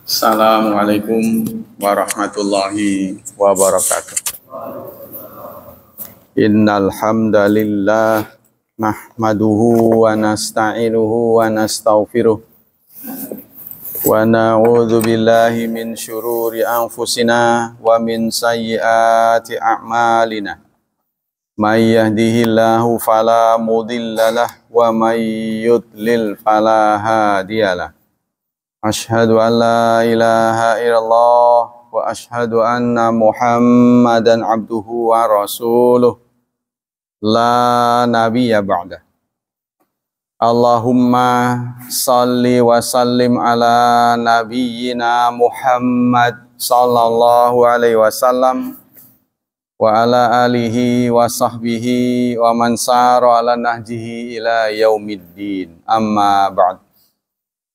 Assalamualaikum warahmatullahi wabarakatuh. Innal hamdalillah nahmaduhu wa nasta'inuhu wa nastaghfiruh wa na'udzu billahi min syururi anfusina wa min sayyiati a'malina. May yahdihillahu fala mudhillalah wa may yudlil fala hadiyalah. Asyhadu an la ilaha illallah wa asyhadu anna Muhammadan abduhu wa rasuluh la nabiyya ba'da. Allahumma salli wa sallim ala nabiyyina Muhammad sallallahu alaihi wasallam wa ala alihi wa sahbihi wa man sara ala nahjihi ila yaumiddin. Amma ba'd.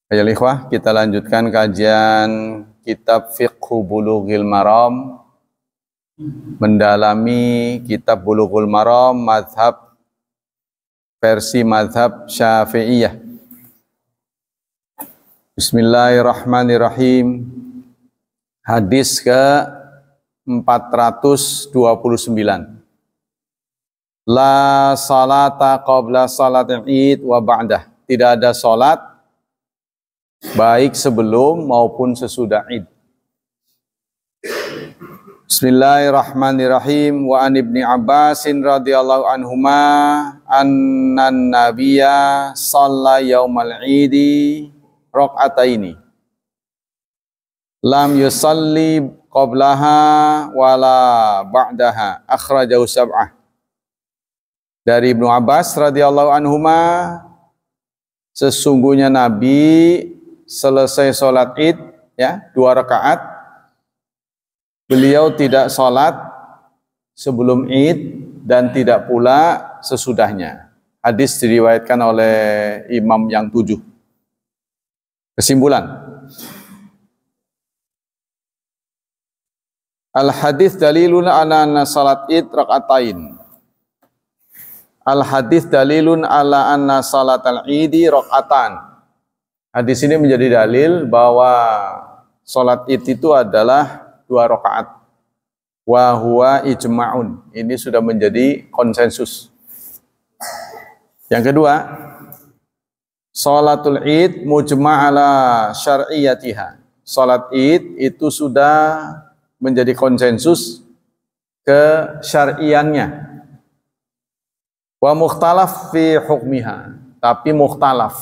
Ayo ikhwah, kita lanjutkan kajian kitab Fiqhu Bulughil Maram, mendalami kitab Bulughul Maram versi mazhab Syafi'iyah. Bismillahirrahmanirrahim. Hadis ke 429. La salata qabla salatil Id wa ba'dah. Tidak ada salat baik sebelum maupun sesudah Id. Bismillahirrahmanirrahim. Wa an Ibni Abbasin radhiyallahu anhuma annan nabiyya shalla yaumal Idi raq'ataini lam yusalli qablaha wala ba'daha, akhrajahu sab'ah. Dari Ibnu Abbas radhiyallahu anhuma, sesungguhnya Nabi selesai sholat Id, ya, 2 rakaat, beliau tidak sholat sebelum Id dan tidak pula sesudahnya. Hadis diriwayatkan oleh imam yang 7. Kesimpulan, al-hadis dalilun ala anna salat Id rakaatain. Al-hadis dalilun ala anna salat al-Idi rakaatan. Hadis ini menjadi dalil bahwa sholat Id itu adalah 2 rakaat. Wa huwa ijma'un. Ini sudah menjadi konsensus. Yang kedua, sholatul Id mujma'ala syar'iyatiha. Sholat Id itu sudah menjadi konsensus ke syar'iannya. Wa mukhtalaf fi hukmiha. Tapi mukhtalaf,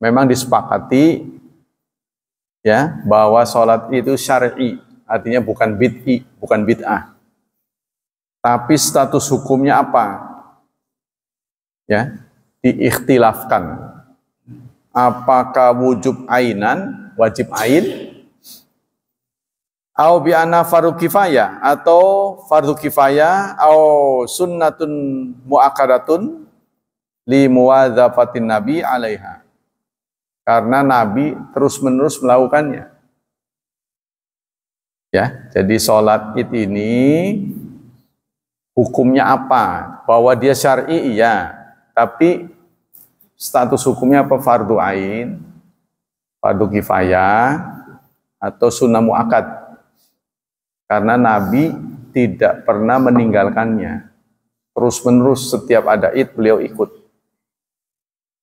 memang disepakati, ya, bahwa sholat itu syar'i, artinya bukan bid'i, bukan bid'ah. Tapi status hukumnya apa? Ya, diikhtilafkan. Apakah wujub ainan, wajib ain, au bi anna fardhu kifayah, atau fardhu kifayah, au sunnatun muakkadatun li muwadzafatin nabi alaiha. Karena Nabi terus-menerus melakukannya. Ya, jadi sholat Id ini hukumnya apa? Bahwa dia syar'i, iya. Tapi status hukumnya apa? Fardu ain, fardu kifayah, atau sunnah muakkad. Karena Nabi tidak pernah meninggalkannya. Terus-menerus setiap ada Id beliau ikut.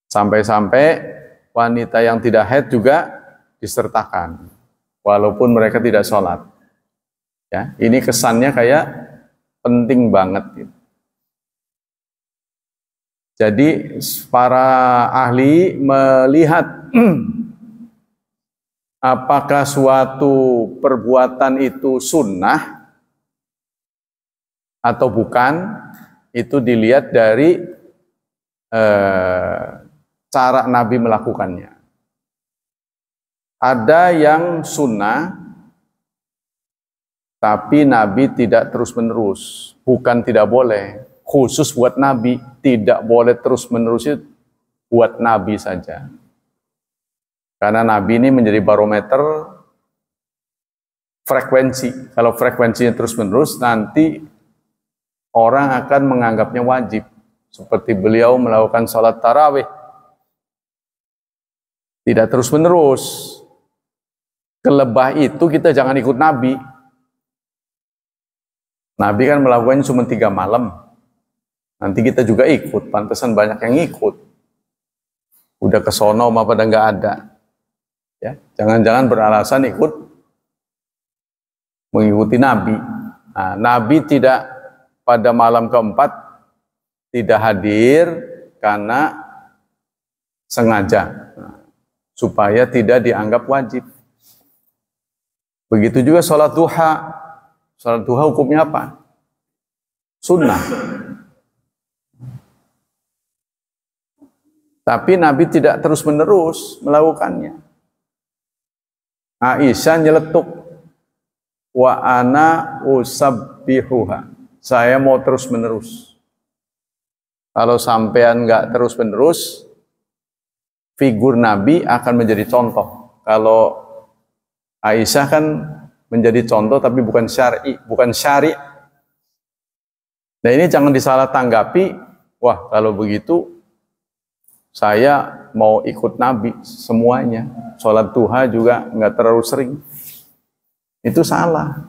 Sampai-sampai wanita yang tidak haid juga disertakan, walaupun mereka tidak sholat. Ya, ini kesannya kayak penting banget. Gitu. Jadi para ahli melihat apakah suatu perbuatan itu sunnah atau bukan, itu dilihat dari cara Nabi melakukannya. Ada yang sunnah, tapi Nabi tidak terus-menerus. Bukan tidak boleh, khusus buat Nabi, tidak boleh terus-menerus, itu buat Nabi saja. Karena Nabi ini menjadi barometer frekuensi. Kalau frekuensinya terus-menerus, nanti orang akan menganggapnya wajib. Seperti beliau melakukan sholat tarawih. Tidak terus-menerus. Kelebah itu kita jangan ikut Nabi. Nabi kan melakukannya cuma 3 malam. Nanti kita juga ikut, pantesan banyak yang ikut. Udah ke sono apa pada nggak ada. Ya, jangan-jangan beralasan ikut mengikuti Nabi. Nah, Nabi tidak pada malam keempat tidak hadir karena sengaja, supaya tidak dianggap wajib. Begitu juga sholat duha. Sholat duha hukumnya apa? Sunnah. Tapi Nabi tidak terus-menerus melakukannya. Aisyah nyeletuk, wa ana usabbihuha. Saya mau terus-menerus. Kalau sampean nggak terus-menerus, figur Nabi akan menjadi contoh. Kalau Aisyah kan menjadi contoh tapi bukan syar'i, bukan syari'. Nah ini jangan disalah tanggapi, wah kalau begitu saya mau ikut Nabi semuanya. Sholat duha juga nggak terlalu sering. Itu salah.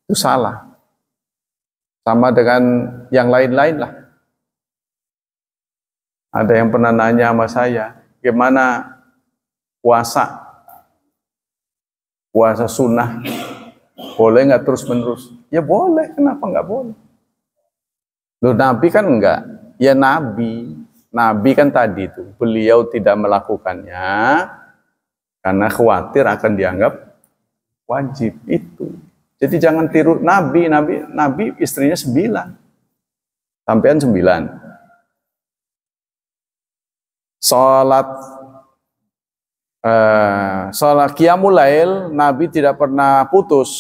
Itu salah. Sama dengan yang lain-lain lah. Ada yang pernah nanya sama saya, gimana puasa? Puasa sunnah. Boleh nggak terus-menerus? Ya boleh, kenapa nggak boleh? Loh Nabi kan enggak. Ya Nabi kan tadi itu, beliau tidak melakukannya karena khawatir akan dianggap wajib itu. Jadi jangan tiru Nabi istrinya 9. Sampean 9. Sholat qiyamul lail, Nabi tidak pernah putus.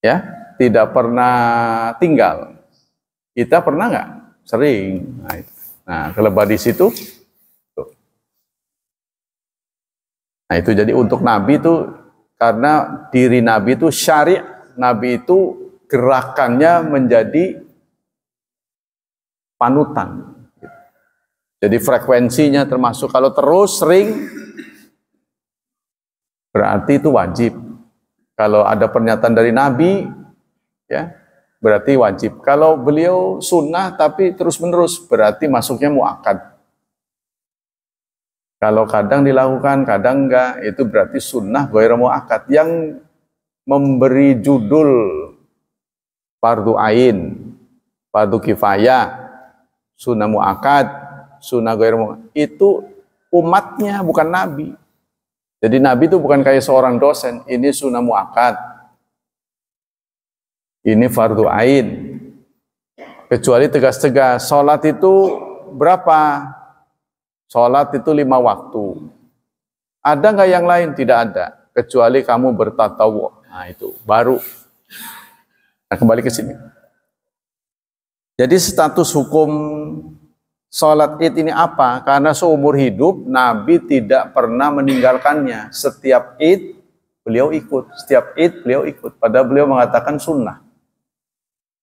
Ya, tidak pernah tinggal. Kita pernah nggak? Sering. Nah, kelebah di situ. Nah, itu jadi untuk Nabi itu, karena diri Nabi itu syari', Nabi itu gerakannya menjadi panutan. Jadi frekuensinya termasuk, kalau terus sering, berarti itu wajib. Kalau ada pernyataan dari Nabi, ya, berarti wajib. Kalau beliau sunnah tapi terus-menerus, berarti masuknya muakkad. Kalau kadang dilakukan, kadang enggak, itu berarti sunnah ghairu muakkad. Yang memberi judul fardu ain, fardu kifayah, sunnah muakkad, sunnah ghairu muakkad, itu umatnya, bukan Nabi. Jadi Nabi itu bukan kayak seorang dosen, ini sunnah muakkad, ini fardu ain. Kecuali tegas-tegas, sholat itu berapa? Sholat itu 5 waktu. Ada nggak yang lain? Tidak ada. Kecuali kamu bertatawu. Nah itu baru. Nah kembali ke sini. Jadi status hukum sholat id ini apa? Karena seumur hidup Nabi tidak pernah meninggalkannya. Setiap id beliau ikut. Setiap id beliau ikut. Padahal beliau mengatakan sunnah.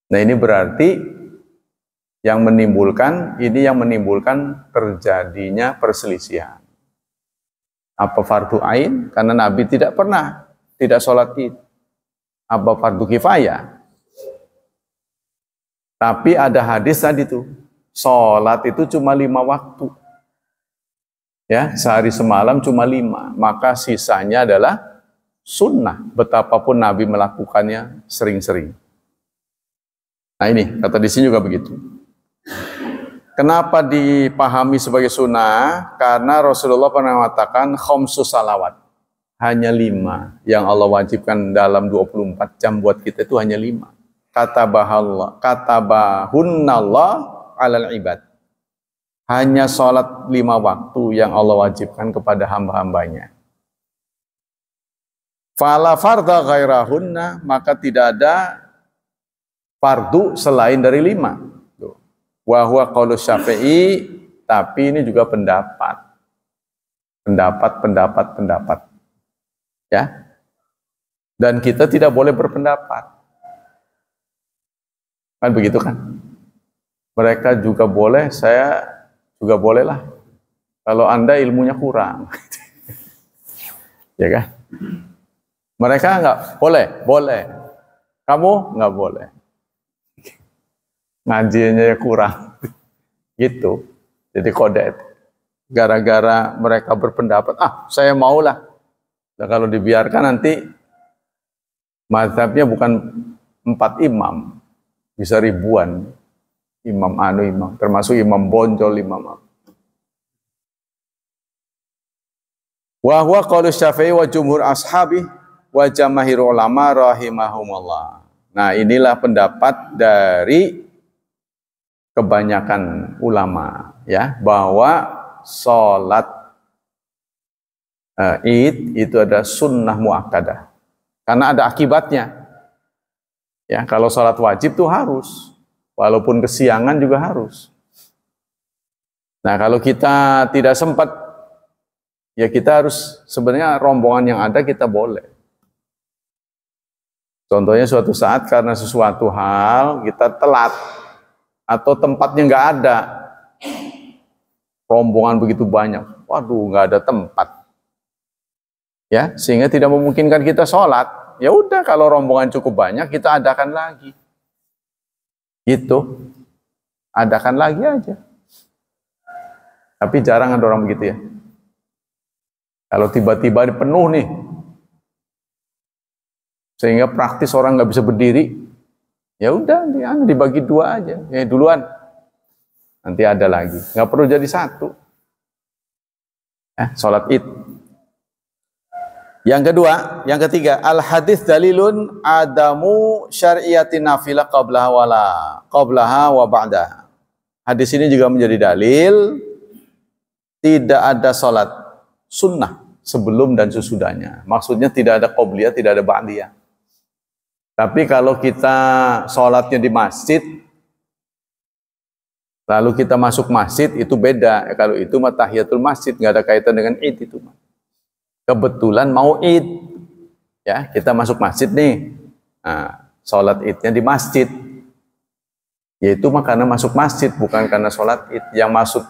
Nah ini berarti yang menimbulkan terjadinya perselisihan. Apa fardu ain? Karena Nabi tidak pernah tidak sholat id. Apa fardu kifayah? Tapi ada hadis tadi tuh, sholat itu cuma 5 waktu. Ya, sehari semalam cuma 5. Maka sisanya adalah sunnah. Betapapun Nabi melakukannya sering-sering. Nah ini, kata di sini juga begitu. Kenapa dipahami sebagai sunnah? Karena Rasulullah pernah mengatakan khamsus salawat. Hanya 5 yang Allah wajibkan dalam 24 jam buat kita itu hanya 5. Katabahunnallah alal ibad. Hanya sholat 5 waktu yang Allah wajibkan kepada hamba-hambanya. Fala fardha ghairahunna, maka tidak ada fardu selain dari 5. Wa huwa qaulu Syafi'i, tapi ini juga pendapat. Ya. Dan kita tidak boleh berpendapat. Kan begitu kan? Mereka juga boleh, saya juga bolehlah. Kalau Anda ilmunya kurang. Ya kan? Mereka nggak boleh, boleh. Kamu nggak boleh. Ngajinya kurang. Gitu. Jadi kode. Gara-gara mereka berpendapat, saya maulah. Nah, kalau dibiarkan nanti mazhabnya bukan 4 imam, bisa ribuan imam, termasuk imam bonjol, imam apa. Wa huwa qaulu Syafi'i wa jumhur ashabi wa jamaahir ulama rahimahumullah. Nah, inilah pendapat dari kebanyakan ulama, ya, bahwa sholat Id itu ada sunnah muakkadah karena ada akibatnya. Ya, kalau sholat wajib tuh harus, walaupun kesiangan juga harus. Nah, kalau kita tidak sempat, ya kita harus, sebenarnya rombongan yang ada kita boleh. Contohnya suatu saat karena sesuatu hal kita telat atau tempatnya nggak ada, rombongan begitu banyak, waduh nggak ada tempat, ya, sehingga tidak memungkinkan kita sholat. Ya udah, kalau rombongan cukup banyak kita adakan lagi, gitu, adakan lagi aja. Tapi jarang ada orang begitu, ya. Kalau tiba-tiba penuh nih, sehingga praktis orang nggak bisa berdiri, ya udah dibagi 2 aja, ya duluan, nanti ada lagi, nggak perlu jadi 1. Sholat Id. Yang ketiga, al hadis dalilun adamu syar'iyatin nafilah qablaha wa ba'daha. Hadis ini juga menjadi dalil tidak ada sholat sunnah sebelum dan sesudahnya. Maksudnya tidak ada qobliyah, tidak ada ba'diyah. Tapi kalau kita sholatnya di masjid, lalu kita masuk masjid, itu beda. Kalau itu mah tahiyatul masjid, nggak ada kaitan dengan Id itu. Kebetulan mau Id, ya, kita masuk masjid nih. Nah, sholat Idnya di masjid. Yaitu mah karena masuk masjid, bukan karena sholat Id. Yang masuk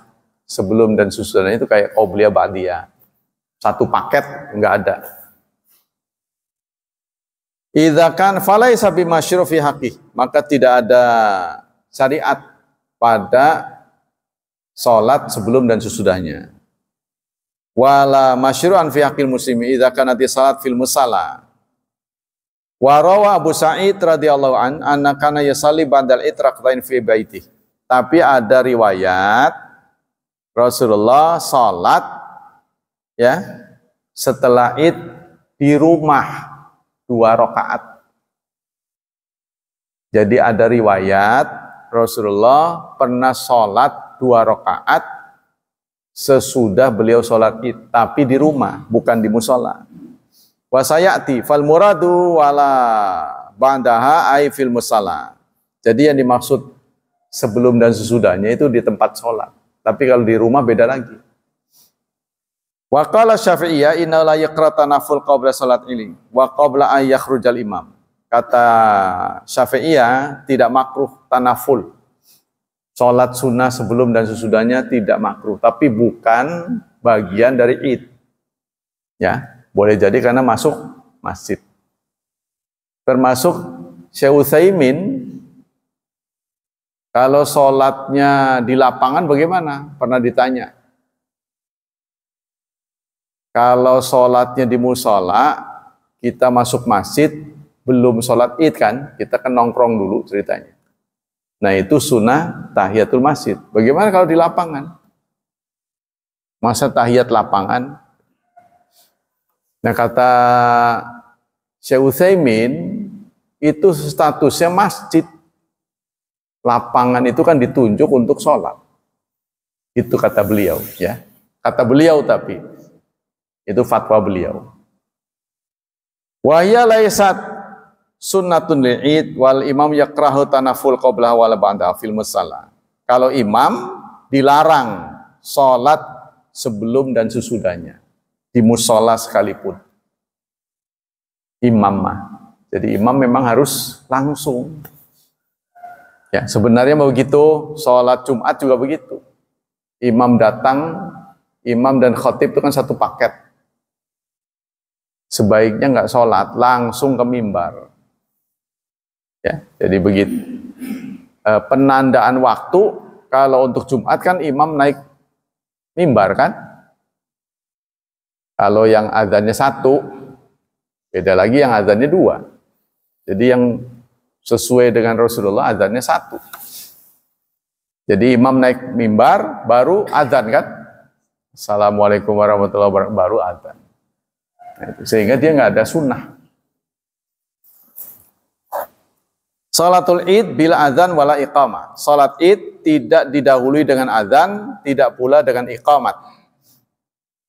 sebelum dan sesudahnya itu kayak qobliyah ba'diyah. Satu paket, nggak ada. Idza kan falaisa bimasyru' fi haqqi, maka tidak ada syariat pada sholat sebelum dan sesudahnya. Wala masyru'an fi haqqil muslimi idza kanat salat fil musalla. Wa rawa Abu Sa'id radhiyallahu an anna kana yusalli ba'dal itraqtain fi baiti. Tapi ada riwayat Rasulullah salat, ya, setelah Id di rumah 2 rakaat. Jadi ada riwayat Rasulullah pernah sholat 2 rakaat sesudah beliau sholat Id, tapi di rumah, bukan di musola. Wa sayati fal muradu wala ba'daha ay fil musalla. Jadi yang dimaksud sebelum dan sesudahnya itu di tempat sholat. Tapi kalau di rumah beda lagi. Wa qala Syafi'iyya inna la yaqra tanaful qabla salat ini wa qabla ay yakhrujal imam. Kata Syafi'iyya tidak makruh tanaful. Sholat sunnah sebelum dan sesudahnya tidak makruh, tapi bukan bagian dari Id. Ya, boleh jadi karena masuk masjid. Termasuk Syekh Utsaimin, kalau sholatnya di lapangan bagaimana? Pernah ditanya. Kalau sholatnya di musola, kita masuk masjid, belum sholat Id kan, kita kan nongkrong dulu ceritanya. Nah itu sunnah tahiyatul masjid. Bagaimana kalau di lapangan? Masa tahiyat lapangan? Nah kata Syekh Utsaimin, itu statusnya masjid. Lapangan itu kan ditunjuk untuk sholat. Itu kata beliau, ya. Kata beliau tapi itu fatwa beliau. Wahya laisat sunnatun li'id wal imam yakrahu tanaful qabla wal ba'da fil musalla. Kalau imam dilarang sholat sebelum dan sesudahnya di musola sekalipun. Imam mah. Jadi imam memang harus langsung. Ya, sebenarnya begitu, sholat Jumat juga begitu. imam datang, imam dan khatib itu kan satu paket. Sebaiknya nggak sholat, langsung ke mimbar. Ya, jadi begitu. Penandaan waktu, kalau untuk Jumat kan imam naik mimbar kan. Kalau yang azannya satu, beda lagi yang azannya dua. Jadi yang sesuai dengan Rasulullah azannya satu. Jadi imam naik mimbar, baru azan kan. Assalamualaikum warahmatullahi wabarakatuh, baru azan. Nah, sehingga dia nggak ada sunnah. Salatul Id bila azan wala iqamah. Salat Id tidak didahului dengan azan, tidak pula dengan iqamat.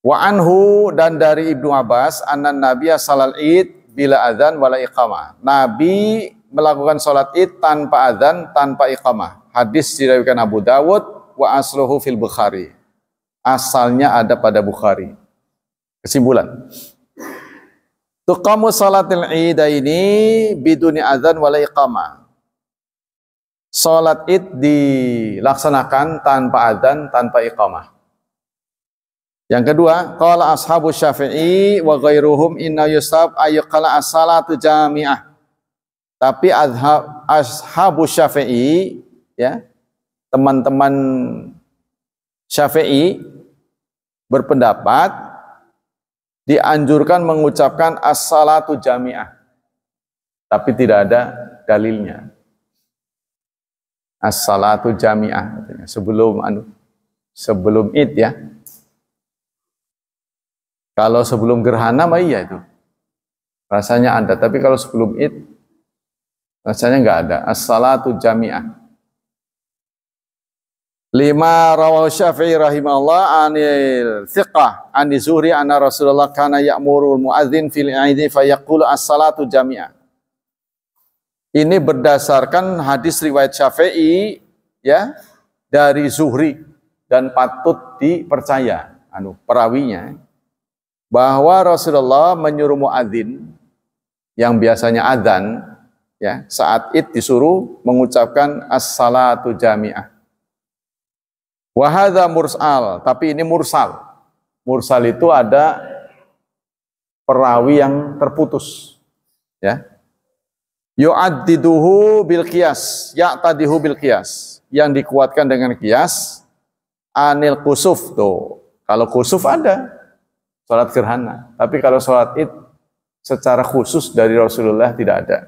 Wa anhu, dan dari Ibnu Abbas, annan Nabiya salal Id bila azan wala iqamah. Nabi melakukan salat Id tanpa azan, tanpa iqamah. Hadis diriwayatkan Abu Dawud wa asluhu fil Bukhari. Asalnya ada pada Bukhari. Kesimpulan. Tuqamu salatil idaini biduni adzan wala iqamah. Salat Id dilaksanakan tanpa adzan, tanpa iqamah. Yang kedua, qala ashabu Syafi'i wa ghairuhum inna yusab ayyqala as-salatu jami'ah. Tapi ashabu Syafi'i, ya, teman-teman Syafi'i berpendapat dianjurkan mengucapkan as-salatu jami'ah, tapi tidak ada dalilnya. As-salatu jami'ah sebelum Id, ya. Kalau sebelum gerhana mah iya itu rasanya ada, tapi kalau sebelum Id rasanya nggak ada. As-salatu jami'ah. 5 rawahu Syafi'i rahimahullah anil thiqah an Zuhri anna Rasulullah kana ya'murul muadzin fil 'aidi fa yaqulu as-salatu jami'ah. Ini berdasarkan hadis riwayat Syafi'i, ya, dari Zuhri, dan patut dipercaya perawinya, bahwa Rasulullah menyuruh muadzin yang biasanya adzan, ya, saat Id disuruh mengucapkan as-salatu jami'ah. Wahada mursal, tapi ini mursal. Mursal itu ada perawi yang terputus, ya. Yu'addiduhu bil qiyas, ya'tadihu bil qiyas, yang dikuatkan dengan qiyas. Anil kusuf, tuh. Kalau kusuf ada salat gerhana, tapi kalau salat Id secara khusus dari Rasulullah tidak ada.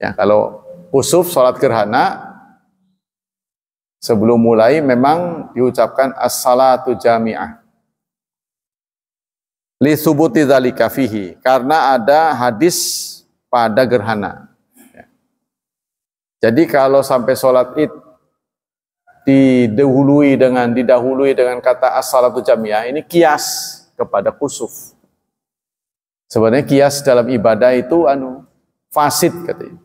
Ya, kalau kusuf salat gerhana sebelum mulai memang diucapkan as-salatu jami'ah. Li thubuti dzalika fihi, karena ada hadis pada gerhana. Ya. Jadi kalau sampai sholat Id didahului dengan kata as-salatu jami'ah, ini kias kepada kusuf. Sebenarnya kias dalam ibadah itu fasid katanya.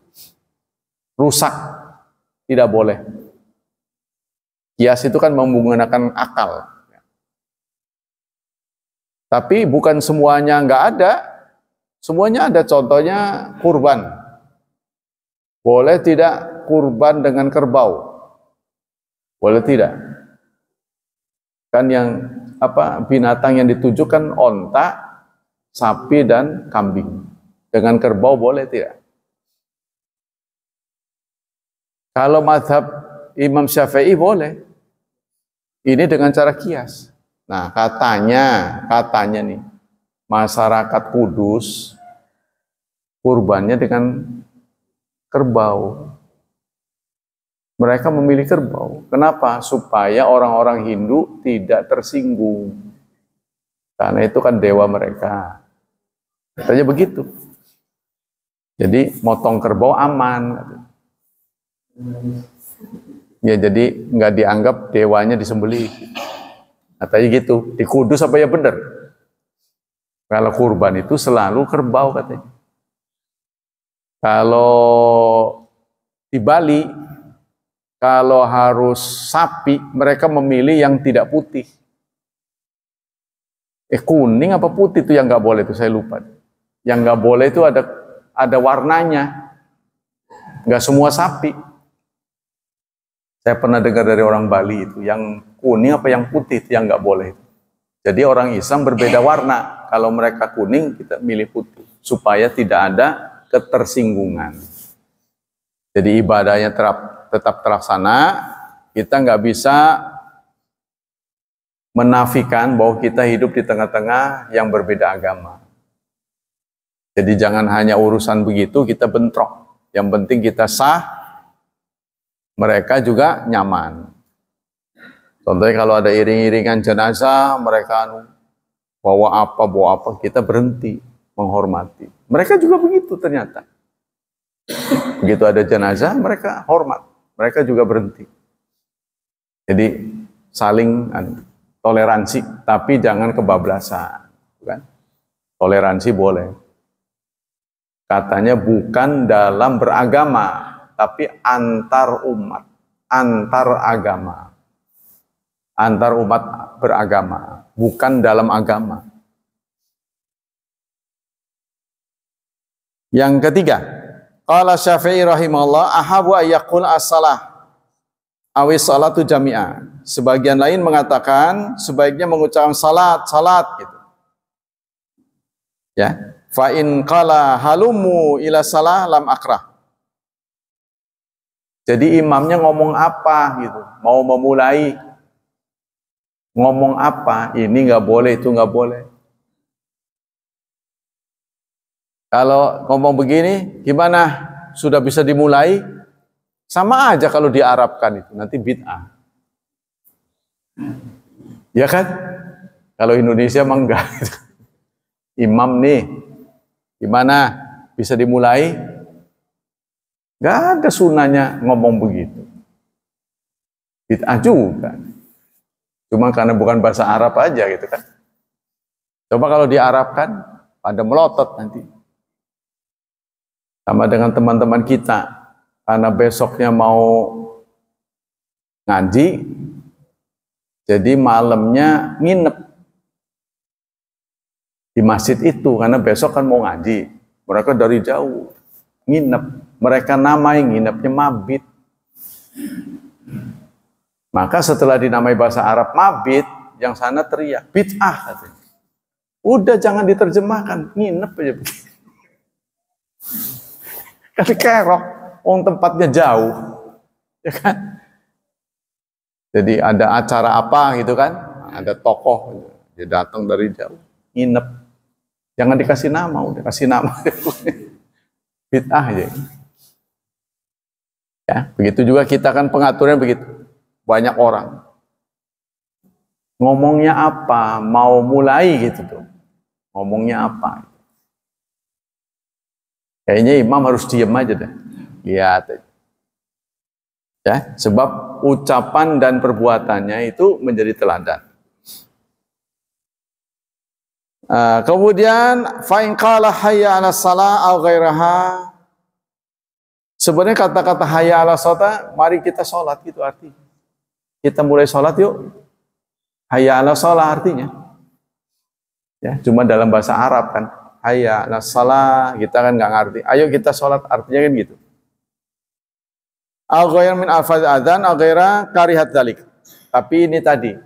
Rusak, tidak boleh. Kias itu kan menggunakan akal. Tapi bukan semuanya nggak ada. Semuanya ada. Contohnya kurban. Boleh tidak kurban dengan kerbau? Boleh tidak? Kan yang binatang yang ditujukan onta, sapi dan kambing. Dengan kerbau boleh tidak? Kalau mazhab Imam Syafi'i boleh. Ini dengan cara kias. Nah, katanya nih, masyarakat Kudus kurbannya dengan kerbau. Mereka memilih kerbau. Kenapa? Supaya orang-orang Hindu tidak tersinggung. Karena itu kan dewa mereka. Katanya begitu. Jadi motong kerbau aman. Ya, jadi nggak dianggap dewanya disembelih. Katanya gitu. Di Kudus apa ya benar? Kalau kurban itu selalu kerbau katanya. Kalau di Bali, kalau harus sapi, mereka memilih yang tidak putih. Kuning apa putih itu yang nggak boleh, itu saya lupa. Yang nggak boleh itu ada warnanya. Nggak semua sapi. Saya pernah dengar dari orang Bali itu, yang kuning apa yang putih itu yang nggak boleh. Jadi orang Islam berbeda warna. Kalau mereka kuning, kita milih putih. Supaya tidak ada ketersinggungan. Jadi ibadahnya tetap terlaksana. Kita nggak bisa menafikan bahwa kita hidup di tengah-tengah yang berbeda agama. Jadi jangan hanya urusan begitu kita bentrok. Yang penting kita sah, mereka juga nyaman. Contohnya kalau ada iring-iringan jenazah, mereka bawa apa, kita berhenti menghormati. Mereka juga begitu ternyata. Begitu ada jenazah, mereka hormat. Mereka juga berhenti. Jadi saling toleransi, tapi jangan kebablasan. Kan? Toleransi boleh. Katanya bukan dalam beragama, tapi antar umat, antar agama. Antar umat beragama, bukan dalam agama. Yang ketiga, qala Syafi'i rahimahullah, ahabu ayyaqul as-salah awis salatu jami'ah. Sebagian lain mengatakan sebaiknya mengucapkan salat gitu. Ya. Fa in qala halumu ila salah lam akrah. Jadi imamnya ngomong apa gitu, mau memulai ngomong apa, ini nggak boleh, itu nggak boleh. Kalau ngomong begini, gimana? Sudah bisa dimulai? Sama aja kalau diarabkan itu, nanti bid'ah. Ya kan? Kalau Indonesia mah enggak. Imam nih, gimana? Bisa dimulai? Gak ada sunahnya ngomong begitu. Bid'ah juga. Cuma karena bukan bahasa Arab aja gitu kan. Coba kalau diarabkan, pada melotot nanti. Sama dengan teman-teman kita. Karena besoknya mau ngaji, jadi malamnya nginep di masjid itu, karena besok kan mau ngaji. Mereka dari jauh nginep. Mereka namai nginepnya mabit. Maka setelah dinamai bahasa Arab mabit, yang sana teriak bid'ah katanya. Udah jangan diterjemahkan, nginep aja. Kali kerok, tempatnya jauh, ya kan? Jadi ada acara apa gitu kan? Ada tokoh, dia datang dari jauh, nginep. Jangan dikasih nama, udah kasih nama. Bid'ah aja. Ya, begitu juga kita kan pengaturan begitu. Banyak orang. Ngomongnya apa? Mau mulai gitu tuh. Ngomongnya apa? Kayaknya imam harus diem aja deh. Lihat aja. Ya, sebab ucapan dan perbuatannya itu menjadi teladan. Kemudian fa in qala hayya 'alas shalah aw ghairaha. Sebenarnya kata-kata hayya 'alas shalah, mari kita sholat gitu artinya. Kita mulai sholat yuk. Hayya 'alas shalah artinya. Ya, cuma dalam bahasa Arab kan. Hayya 'alas shalah, kita kan nggak ngerti. Ayo kita sholat, artinya kan gitu. Aw ghairan min alfaz adzan aw ghaira karihat dzalik. Tapi ini tadi,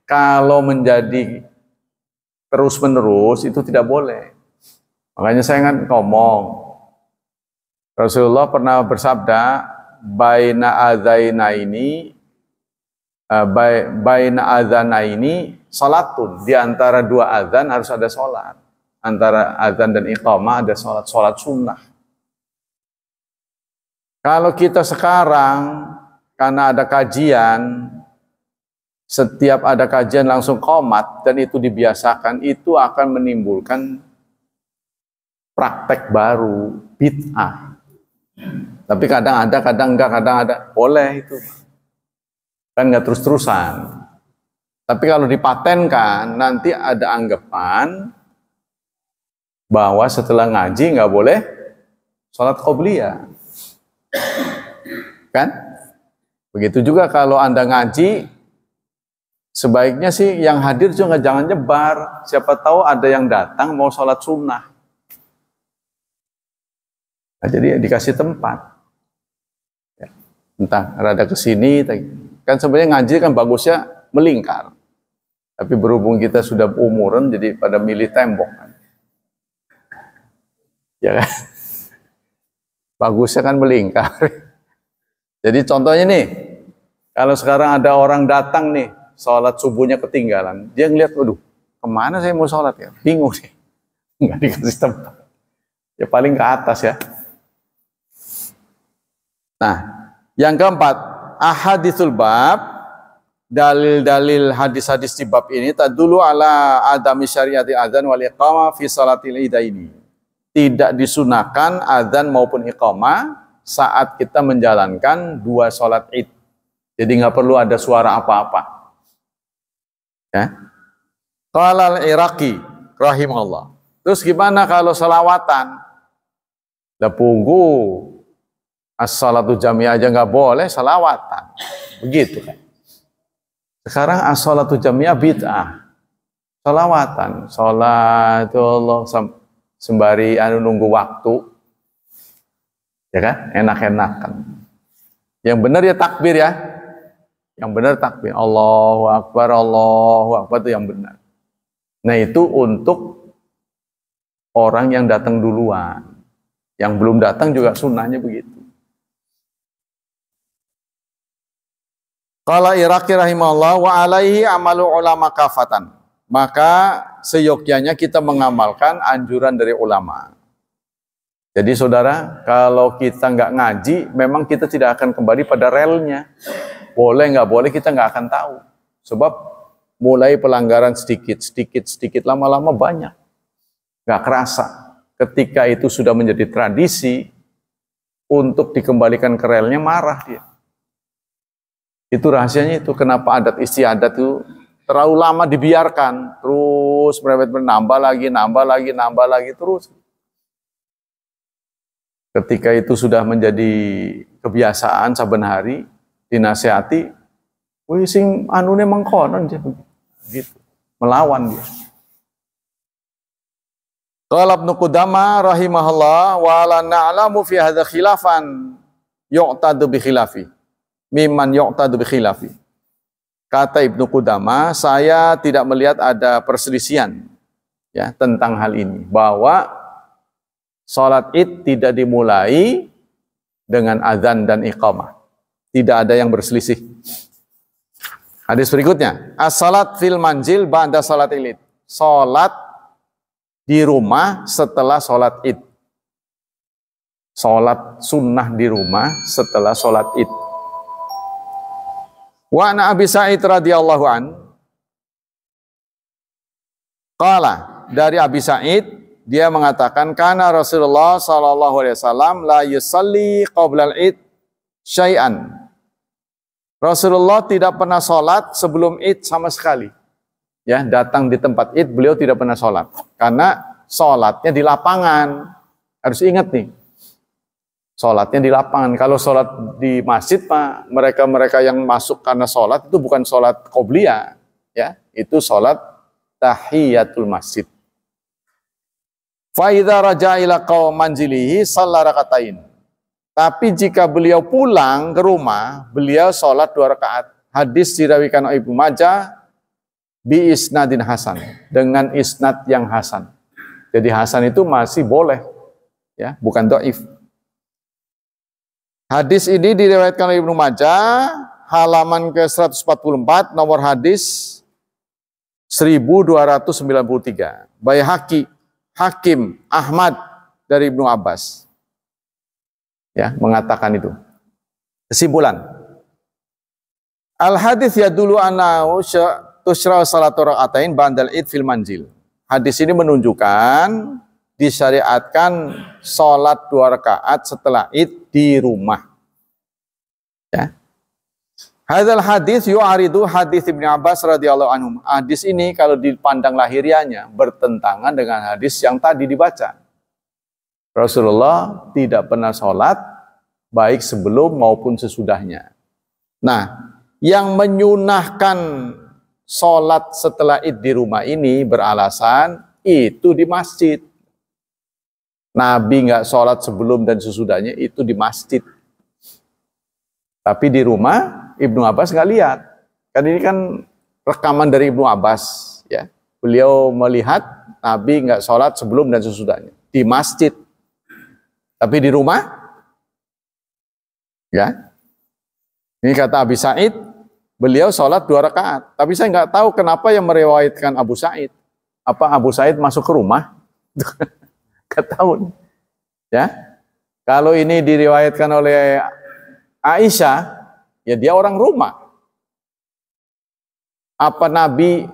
kalau menjadi terus-menerus itu tidak boleh. Makanya saya kan ngomong, Rasulullah pernah bersabda, baina adzanaini salatun. Di antara dua adzan harus ada salat. Antara adzan dan iqamah ada salat sunnah. Kalau kita sekarang karena ada kajian, setiap ada kajian langsung qomat dan itu dibiasakan, itu akan menimbulkan praktek baru, bid'ah. Tapi kadang ada, kadang enggak, kadang ada. Boleh itu. Kan enggak terus-terusan. Tapi kalau dipatenkan, nanti ada anggapan bahwa setelah ngaji enggak boleh sholat qobliyah. Kan? Begitu juga kalau Anda ngaji, sebaiknya sih yang hadir juga jangan nyebar. Siapa tahu ada yang datang mau sholat sunnah. Nah, jadi dikasih tempat. Ya. Entah rada ke sini, kan sebenarnya ngaji kan bagusnya melingkar. Tapi berhubung kita sudah umuran, jadi pada milih tembok. Ya kan? Bagusnya kan melingkar. Jadi contohnya nih, kalau sekarang ada orang datang nih, sholat subuhnya ketinggalan, dia ngeliat, waduh, kemana saya mau sholat ya? Bingung nih, nggak dikasih tempat. Ya paling ke atas ya. Nah, yang keempat, ahaditsul bab, dalil-dalil hadis-hadis di bab ini tadulu ala adami syariati adzan wal iqamah fi salatil idaini. Tidak disunahkan adzan maupun iqamah saat kita menjalankan dua salat Id. Jadi nggak perlu ada suara apa-apa. Ya. Qala al-Iraqi rahimahullah. Terus gimana kalau selawatan? Lah punggu as-salatu jami'ah aja nggak boleh selawatan. Begitu kan. Sekarang as-salatu jami'ah bid'ah. Salawatan, salat Allah sembari nunggu waktu. Ya kan? Enak-enakan. Yang benar ya takbir ya. Yang benar takbir. Allahu Akbar itu yang benar. Nah, itu untuk orang yang datang duluan. Yang belum datang juga sunnahnya begitu. Qala Iraqi rahimahullah wa alaihi amalu ulama kafatan. Maka seyogyanya kita mengamalkan anjuran dari ulama. Jadi saudara, kalau kita nggak ngaji, memang kita tidak akan kembali pada relnya. Boleh nggak boleh kita nggak akan tahu. Sebab mulai pelanggaran sedikit, lama-lama banyak. Nggak kerasa. Ketika itu sudah menjadi tradisi, untuk dikembalikan ke relnya marah dia. Itu rahasianya itu, kenapa adat istiadat itu terlalu lama dibiarkan, terus nambah lagi terus. Ketika itu sudah menjadi kebiasaan saben hari, dinasihati, wih sing anune mengkonon gitu, melawan dia. Qala Ibnu Qudamah rahimahullah wa la na'lamu fi hadza khilafan yu'tadu bi khilafi mimman yu'tadu bi khilafi. Kata Ibnu Qudamah, saya tidak melihat ada perselisihan ya tentang hal ini, bahwa salat Id tidak dimulai dengan azan dan iqamah. Tidak ada yang berselisih. Hadis berikutnya, as-salat fil manzil ba'da salatil Id. Salat di rumah setelah salat Id. Salat sunnah di rumah setelah salat Id. Wa ana Abi Sa'id radhiyallahu an qala, dari Abi Sa'id dia mengatakan kana Rasulullah sallallahu alaihi wasallam la yusalli qabla al-Id syai'an. Rasulullah tidak pernah salat sebelum Id sama sekali. Ya, datang di tempat Id beliau tidak pernah salat karena salatnya di lapangan. Harus ingat nih. Sholatnya di lapangan. Kalau sholat di masjid, Pak, mereka yang masuk karena sholat itu bukan sholat qobliyah, ya, itu sholat tahiyatul masjid. Fa idza raja'a ila manzilihi shalla rakaatain. Tapi jika beliau pulang ke rumah, beliau sholat 2 rakaat. Hadis dirawikan oleh Ibnu Majah bi isnadin hasan, dengan isnad yang hasan. Jadi hasan itu masih boleh, ya, bukan dhaif. Hadis ini diriwayatkan oleh Ibnu Majah, halaman ke-144, nomor hadis 1293. Baihaqi, Hakim, Ahmad dari Ibnu Abbas. Ya, mengatakan itu. Kesimpulan. Al-hadits yadullu annahu tusyra'u salatu raka'atain ba'dal Id fil manzil. Hadis ini menunjukkan disyariatkan sholat 2 rakaat setelah Id di rumah. Ya. Hadzal hadis yu'aridu hadis Ibnu Abbas radhiyallahu anhu. Hadis ini kalau dipandang lahirianya bertentangan dengan hadis yang tadi dibaca. Rasulullah tidak pernah sholat baik sebelum maupun sesudahnya. Nah, yang menyunahkan sholat setelah Id di rumah ini beralasan itu di masjid. Nabi nggak sholat sebelum dan sesudahnya itu di masjid. Tapi di rumah Ibnu Abbas nggak lihat. Kan ini kan rekaman dari Ibnu Abbas, ya. Beliau melihat Nabi nggak sholat sebelum dan sesudahnya di masjid. Tapi di rumah, ya. Ini kata Abi Sa'id, beliau sholat 2 rakaat. Tapi saya nggak tahu kenapa yang meriwayatkan Abu Sa'id. Apa Abu Sa'id masuk ke rumah? Nggak tahu. Ya, kalau ini diriwayatkan oleh Aisyah, ya dia orang rumah. Apa Nabi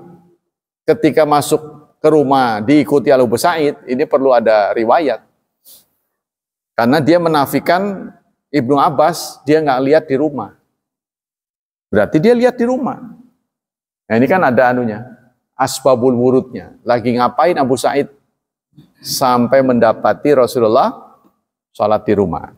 ketika masuk ke rumah diikuti Abu Sa'id? Ini perlu ada riwayat. Karena dia menafikan Ibnu Abbas, dia nggak lihat di rumah. Berarti dia lihat di rumah. Nah ini kan ada anunya, asbabul wurudnya. Lagi ngapain Abu Sa'id sampai mendapati Rasulullah sholat di rumah.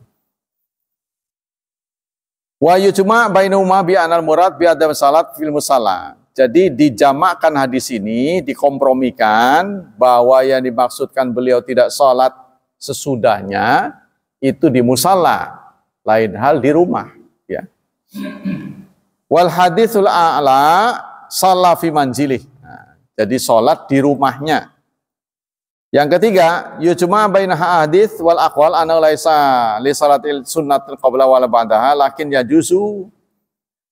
Wa yujma bainahuma bi anal murad bi adam salat fil musalla. Jadi dijamakkan hadis ini, dikompromikan bahwa yang dimaksudkan beliau tidak sholat sesudahnya itu di musalla, lain hal di rumah, ya. Wal haditsul a'la shalla fi manzilih. Nah, jadi sholat di rumahnya. Yang ketiga, yujma baina hadits wal aqwal anna laisa li salatil sunnatil qabla wala ba'daha lakin yajuzu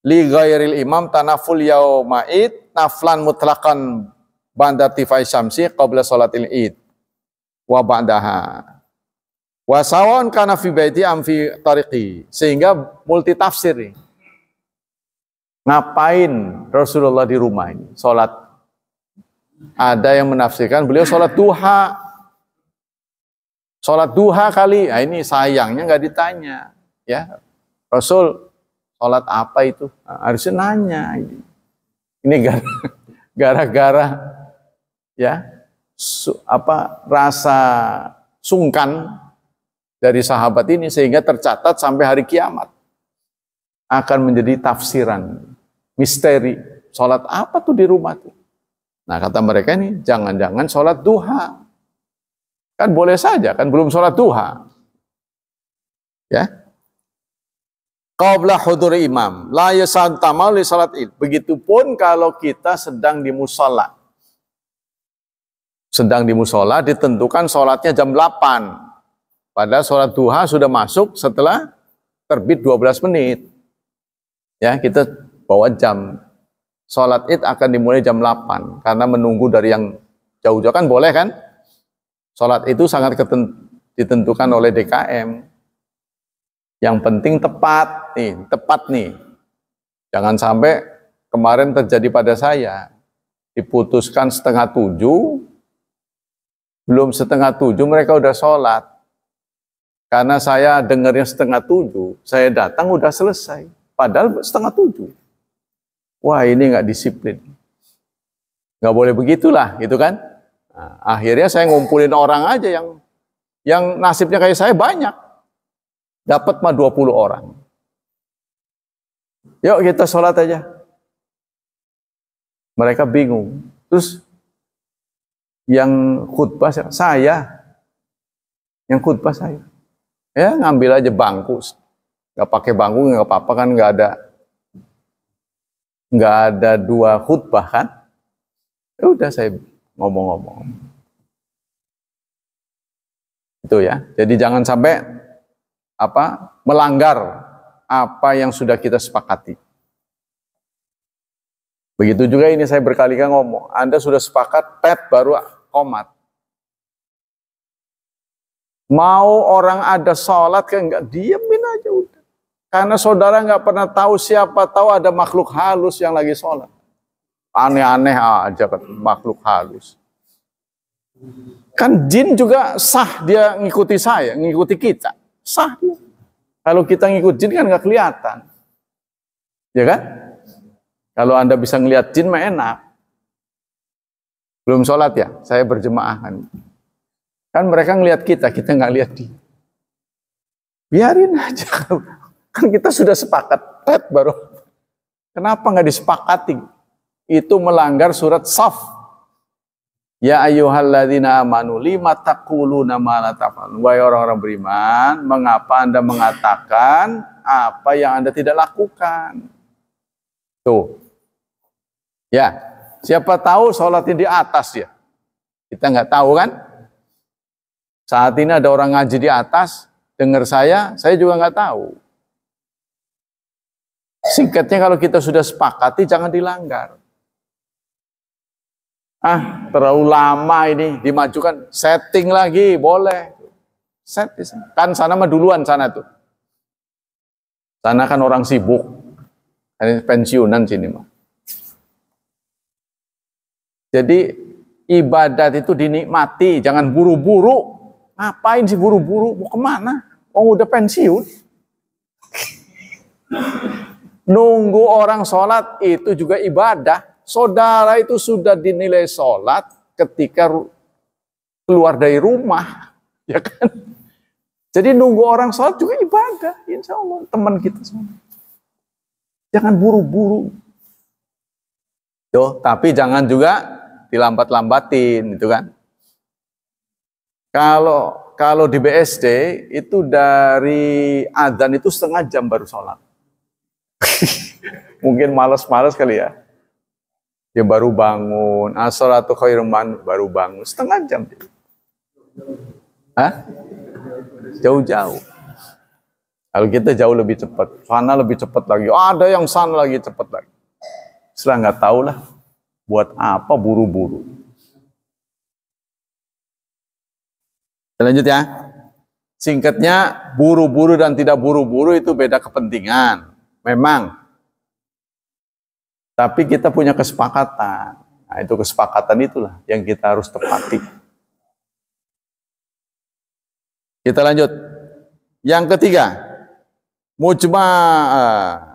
li ghairil imam tanaful yauma'id naflan mutlaqan ba'da tifai syamsi qabla salatil id wa ba'daha. Wa sawan kana fi baiti am fi tariqi, sehingga multi tafsir nih. Ngapain Rasulullah di rumah ini sholat? Ada yang menafsirkan beliau sholat duha. Sholat duha kali. Nah, ini sayangnya nggak ditanya, ya. Rasul sholat apa itu? Nah, harusnya nanya. Ini gara-gara ya rasa sungkan dari sahabat ini sehingga tercatat sampai hari kiamat akan menjadi tafsiran misteri. Sholat apa tuh di rumah tuh? Nah kata mereka ini jangan-jangan sholat duha. Kan boleh saja, kan belum sholat duha. Ya. Qabla huduri imam la yasantamal li sholat id. Begitupun kalau kita sedang di musola. Sedang di musola ditentukan sholatnya jam 8. Padahal sholat duha sudah masuk setelah terbit 12 menit. Ya, kita bawa jam. Sholat id akan dimulai jam 8. Karena menunggu dari yang jauh-jauh kan boleh kan? Sholat itu sangat ditentukan oleh DKM. Yang penting tepat nih. Jangan sampai kemarin terjadi pada saya. Diputuskan 6:30, belum 6:30 mereka udah sholat. Karena saya dengarnya 6:30, saya datang udah selesai. Padahal 6:30. Wah ini nggak disiplin. Nggak boleh begitulah, gitu kan? Nah, akhirnya saya ngumpulin orang aja yang nasibnya kayak saya banyak. Dapat mah 20 orang. Yuk kita sholat aja. Mereka bingung. Terus yang khutbah saya. Yang khutbah saya. Ya ngambil aja bangku, nggak pakai bangku nggak apa-apa kan, nggak ada 2 khutbah kan, ya udah saya ngomong-ngomong itu ya. Jadi jangan sampai melanggar apa yang sudah kita sepakati. Begitu juga ini saya berkali-kali ngomong, Anda sudah sepakat baru qomat. Mau orang ada sholat kan enggak, diemin aja udah. Karena saudara nggak pernah tahu, siapa tahu ada makhluk halus yang lagi sholat. Aneh-aneh aja kan makhluk halus. Kan jin juga sah dia ngikuti saya, ngikuti kita. Sah dia. Kalau kita ngikut jin kan nggak kelihatan. Ya kan? Kalau Anda bisa ngelihat jin mah enak. Belum sholat ya, saya berjemaah kan. Kan mereka ngelihat kita nggak lihat dia. Biarin aja. Kan kita sudah sepakat, baru. Kenapa nggak disepakati? Itu melanggar surat Saf. Ya ayyuhalladzina amanu lima taquluna ma la taf'alun. Wahai orang-orang beriman, mengapa Anda mengatakan apa yang Anda tidak lakukan. Tuh. Ya, siapa tahu sholatnya di atas ya. Kita nggak tahu kan? Saat ini ada orang ngaji di atas, dengar saya juga nggak tahu. Singkatnya kalau kita sudah sepakati jangan dilanggar. Terlalu lama ini dimajukan, setting lagi boleh. Set kan sana mah duluan sana tuh. Sana kan orang sibuk. Ini pensiunan sini mah. Jadi ibadat itu dinikmati, jangan buru-buru. Ngapain sih buru-buru? Mau kemana? Udah pensiun. Nunggu orang sholat itu juga ibadah. Saudara itu sudah dinilai sholat ketika keluar dari rumah. Ya kan? Jadi nunggu orang sholat juga ibadah. Insya Allah teman kita semua. Jangan buru-buru. Tuh, tapi jangan juga dilambat-lambatin, gitu kan. Kalau di BSD itu dari adzan itu setengah jam baru sholat. Mungkin malas-malas kali ya. Dia baru bangun, as-sholatu khairum baru bangun setengah jam. Jauh-jauh. Kalau kita jauh lebih cepat, sana lebih cepat lagi. Ada yang sana lagi cepat lagi. Setelah nggak tahu lah, buat apa buru-buru. Lanjut ya. Singkatnya, buru-buru dan tidak buru-buru itu beda kepentingan. Memang. Tapi kita punya kesepakatan. Nah, itu kesepakatan itulah yang kita harus tepati. Kita lanjut. Yang ketiga, mujma'.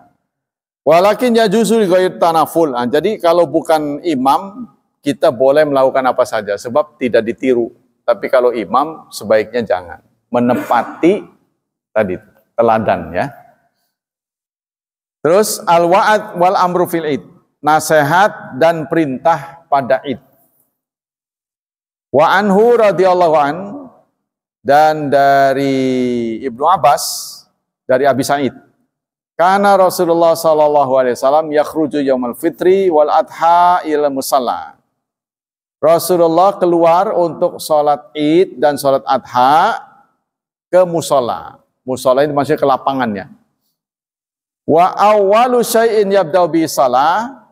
Walakin yajuzu li ghairi tanaful. Jadi kalau bukan imam, kita boleh melakukan apa saja sebab tidak ditiru. Tapi kalau imam sebaiknya jangan. Menepati tadi teladan ya. Terus al-wa'ad wal amru fil id. Nasihat dan perintah pada id. Wa anhu radhiyallahu an, dan dari Ibnu Abbas, dari Abi Sa'id. Karena Rasulullah sallallahu alaihi wasallam yakhruju yaumul fitri wal adha ila musalla. Rasulullah keluar untuk sholat id dan sholat adha ke musola. Musola itu maksudnya ke lapangannya. Wa awwalu syai'in yabda'u bihi salah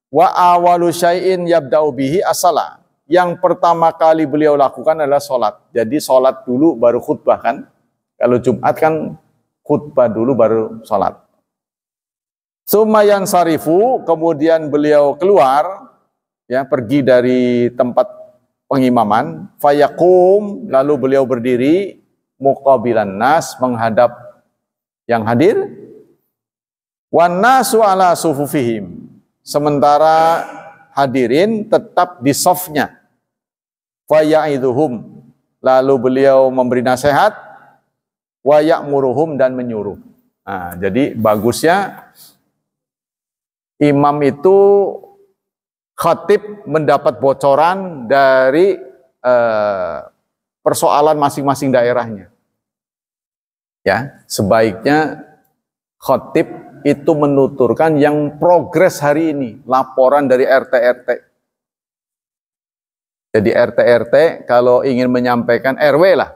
wa awwalu syai'in yabda'u bihi as-salah. Yang pertama kali beliau lakukan adalah sholat. Jadi sholat dulu baru khutbah kan. Kalau Jumat kan khutbah dulu baru sholat. Sumayan sarifu, kemudian beliau keluar, ya pergi dari tempat pengimaman. Fayakum, lalu beliau berdiri muqabilan nas, menghadap yang hadir. Wan nasu ala sufufihim, sementara hadirin tetap di safnya. Faya'iduhum, lalu beliau memberi nasihat. Wa ya'muruhum, dan menyuruh. Nah, jadi bagusnya imam itu khatib mendapat bocoran dari persoalan masing-masing daerahnya. Ya, sebaiknya khatib itu menuturkan yang progres hari ini, laporan dari RT-RT. Jadi RT-RT kalau ingin menyampaikan, RW lah,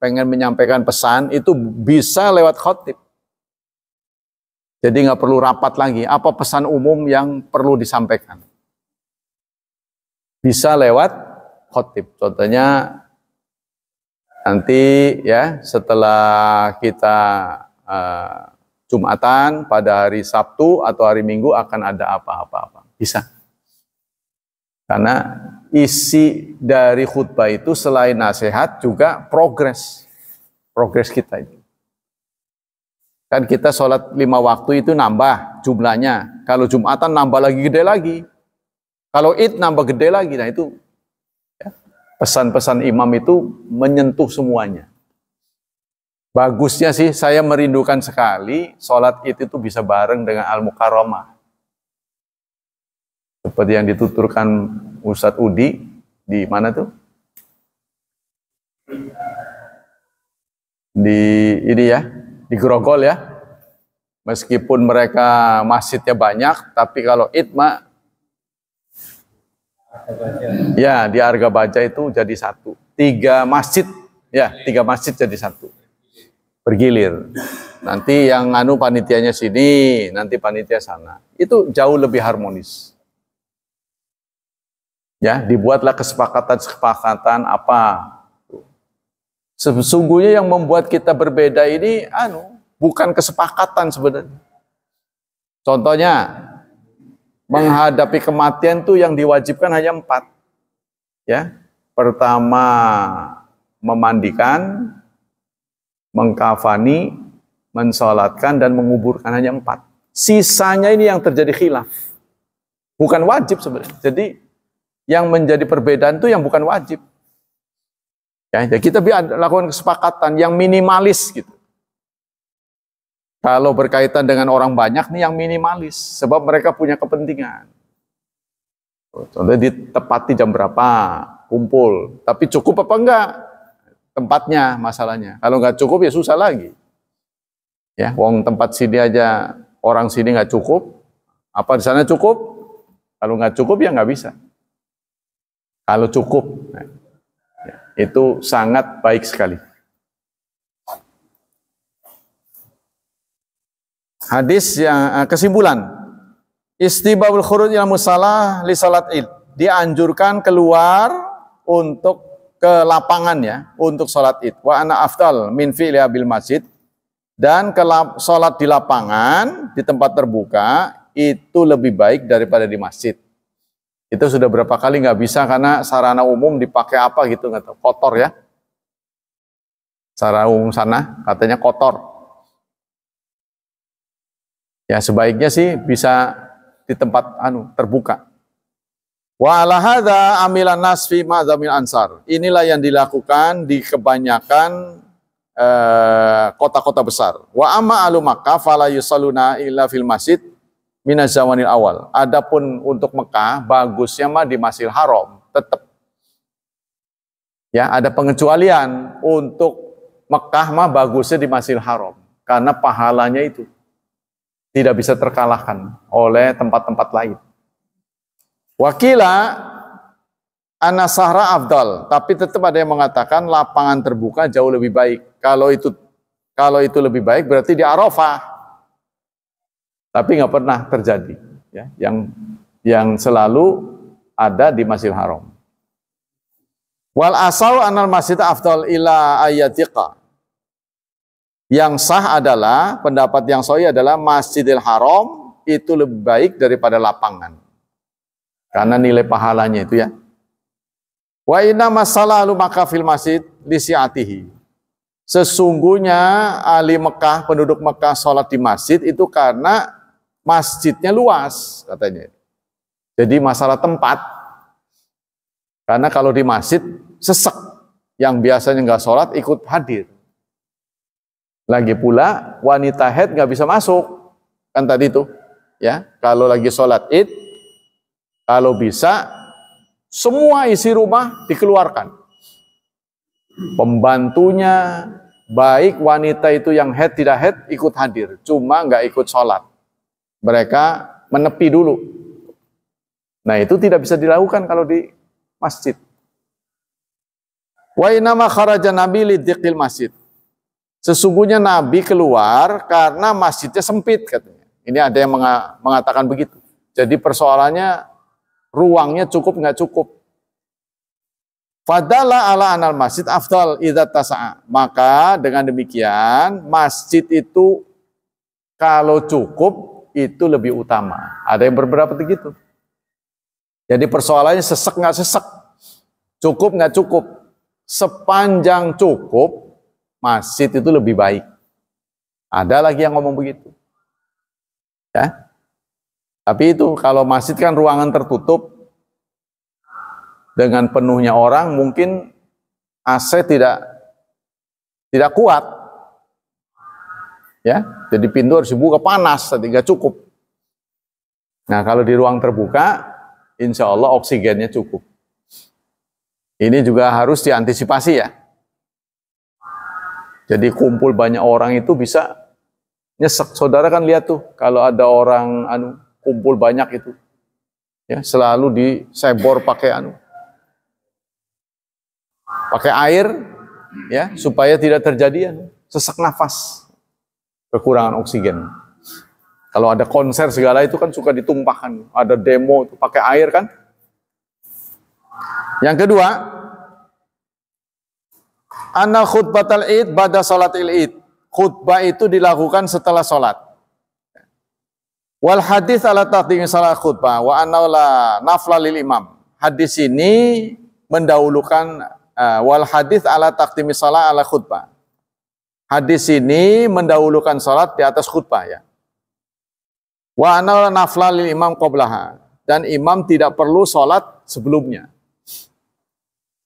pengen menyampaikan pesan, itu bisa lewat khatib. Jadi nggak perlu rapat lagi, apa pesan umum yang perlu disampaikan. Bisa lewat khatib. Contohnya, nanti ya setelah kita Jumatan, pada hari Sabtu atau hari Minggu akan ada apa-apa. Bisa. Karena isi dari khutbah itu selain nasihat juga progres kita itu. Kan kita sholat 5 waktu itu nambah jumlahnya. Kalau Jumatan nambah lagi, gede lagi. Kalau Id nambah gede lagi. Nah itu ya, pesan-pesan imam itu menyentuh semuanya. Bagusnya sih saya merindukan sekali sholat Id itu bisa bareng dengan Al-Mukarramah. Seperti yang dituturkan Ustadz Udi, di mana tuh? Di ini ya, di Grogol ya. Meskipun mereka masjidnya banyak, tapi kalau Id mah ya di Arga Baja itu jadi satu. 3 masjid, ya 3 masjid jadi satu. Bergilir. Nanti yang anu panitianya sini, nanti panitia sana. Itu jauh lebih harmonis. Ya, dibuatlah kesepakatan-kesepakatan apa. Sesungguhnya yang membuat kita berbeda ini bukan kesepakatan sebenarnya. Contohnya, menghadapi kematian itu yang diwajibkan hanya 4. Ya. Pertama, memandikan, mengkafani, mensolatkan, dan menguburkan, hanya 4. Sisanya ini yang terjadi khilaf. Bukan wajib sebenarnya. Jadi, yang menjadi perbedaan itu yang bukan wajib. Ya, kita lakukan kesepakatan yang minimalis gitu. Kalau berkaitan dengan orang banyak nih yang minimalis, sebab mereka punya kepentingan. Contohnya ditepati jam berapa, kumpul. Tapi cukup apa enggak? Tempatnya masalahnya. Kalau enggak cukup ya susah lagi. Ya, wong tempat sini aja orang sini enggak cukup. Apa di sana cukup? Kalau enggak cukup ya enggak bisa. Kalau cukup, itu sangat baik sekali. Hadis yang kesimpulan, istibabul khuruj ila musalah li salat Id. Dianjurkan keluar untuk ke lapangan ya, untuk salat Id. Wa ana afdal min fi'liha bil masjid. Dan salat di lapangan, di tempat terbuka, itu lebih baik daripada di masjid. Itu sudah berapa kali nggak bisa karena sarana umum dipakai apa gitu, nggak tahu, kotor ya. Sarana umum sana katanya kotor. Ya sebaiknya sih bisa di tempat terbuka. Wa ala hadza amilan nas fi ma'zamil ansar. Inilah yang dilakukan di kebanyakan kota-kota besar. Wa amma alu Makkah fala yusalluna illa fil masjid minaz zamanil awal. Adapun untuk Mekah bagusnya mah di Masjidil Haram tetap. Ya, ada pengecualian untuk Mekah mah bagusnya di Masjidil Haram karena pahalanya itu tidak bisa terkalahkan oleh tempat-tempat lain. Wakila anasahra afdal, tapi tetap ada yang mengatakan lapangan terbuka jauh lebih baik. Kalau itu lebih baik berarti di Arafah. Tapi nggak pernah terjadi. Ya, yang selalu ada di Masjidil Haram. Wal asal anal masjid afdal ila ayatiqa. Yang sah adalah, pendapat yang sahih adalah Masjidil Haram itu lebih baik daripada lapangan. Karena nilai pahalanya itu ya. Wa inna masalalu maka fil masjid lisiatihi. Sesungguhnya ahli Mekah, penduduk Mekah sholat di masjid itu karena masjidnya luas katanya. Jadi masalah tempat. Karena kalau di masjid sesek. Yang biasanya nggak sholat ikut hadir. Lagi pula wanita haid nggak bisa masuk, kan tadi itu, ya. Kalau lagi sholat Id, kalau bisa semua isi rumah dikeluarkan. Pembantunya, baik wanita itu yang haid tidak haid ikut hadir, cuma nggak ikut sholat. Mereka menepi dulu. Nah itu tidak bisa dilakukan kalau di masjid. Wa inama kharaja nabi lidhiqil masjid. Sesungguhnya Nabi keluar karena masjidnya sempit katanya. Ini ada yang mengatakan begitu. Jadi persoalannya ruangnya cukup nggak cukup. Fadala ala anal masjid afdal idza tasa'a. Maka dengan demikian masjid itu kalau cukup itu lebih utama. Ada yang beberapa begitu. Jadi persoalannya sesek nggak sesek, cukup nggak cukup. Sepanjang cukup masjid itu lebih baik. Ada lagi yang ngomong begitu. Ya. Tapi itu kalau masjid kan ruangan tertutup dengan penuhnya orang, mungkin AC tidak kuat. Ya, jadi pintu harus dibuka panas, tidak cukup. Nah, kalau di ruang terbuka, insya Allah oksigennya cukup. Ini juga harus diantisipasi ya. Jadi kumpul banyak orang itu bisa nyesek. Saudara kan lihat tuh, kalau ada orang kumpul banyak itu, ya selalu disebor pakai pakai air, ya supaya tidak terjadi sesak nafas, kekurangan oksigen. Kalau ada konser segala itu kan suka ditumpahkan, ada demo itu pakai air kan. Yang kedua, anna khutbatal id ba'da salatil id. Khutbah itu dilakukan setelah salat. Wal hadis ala taqdimi salat khutbah wa anna la nafla lil imam. Hadis ini mendahulukan wal hadis ala taqdimi salat ala khutbah. Hadis ini mendahulukan salat di atas khutbah ya. Wa anna la nafla lil imam qablaha, dan imam tidak perlu salat sebelumnya.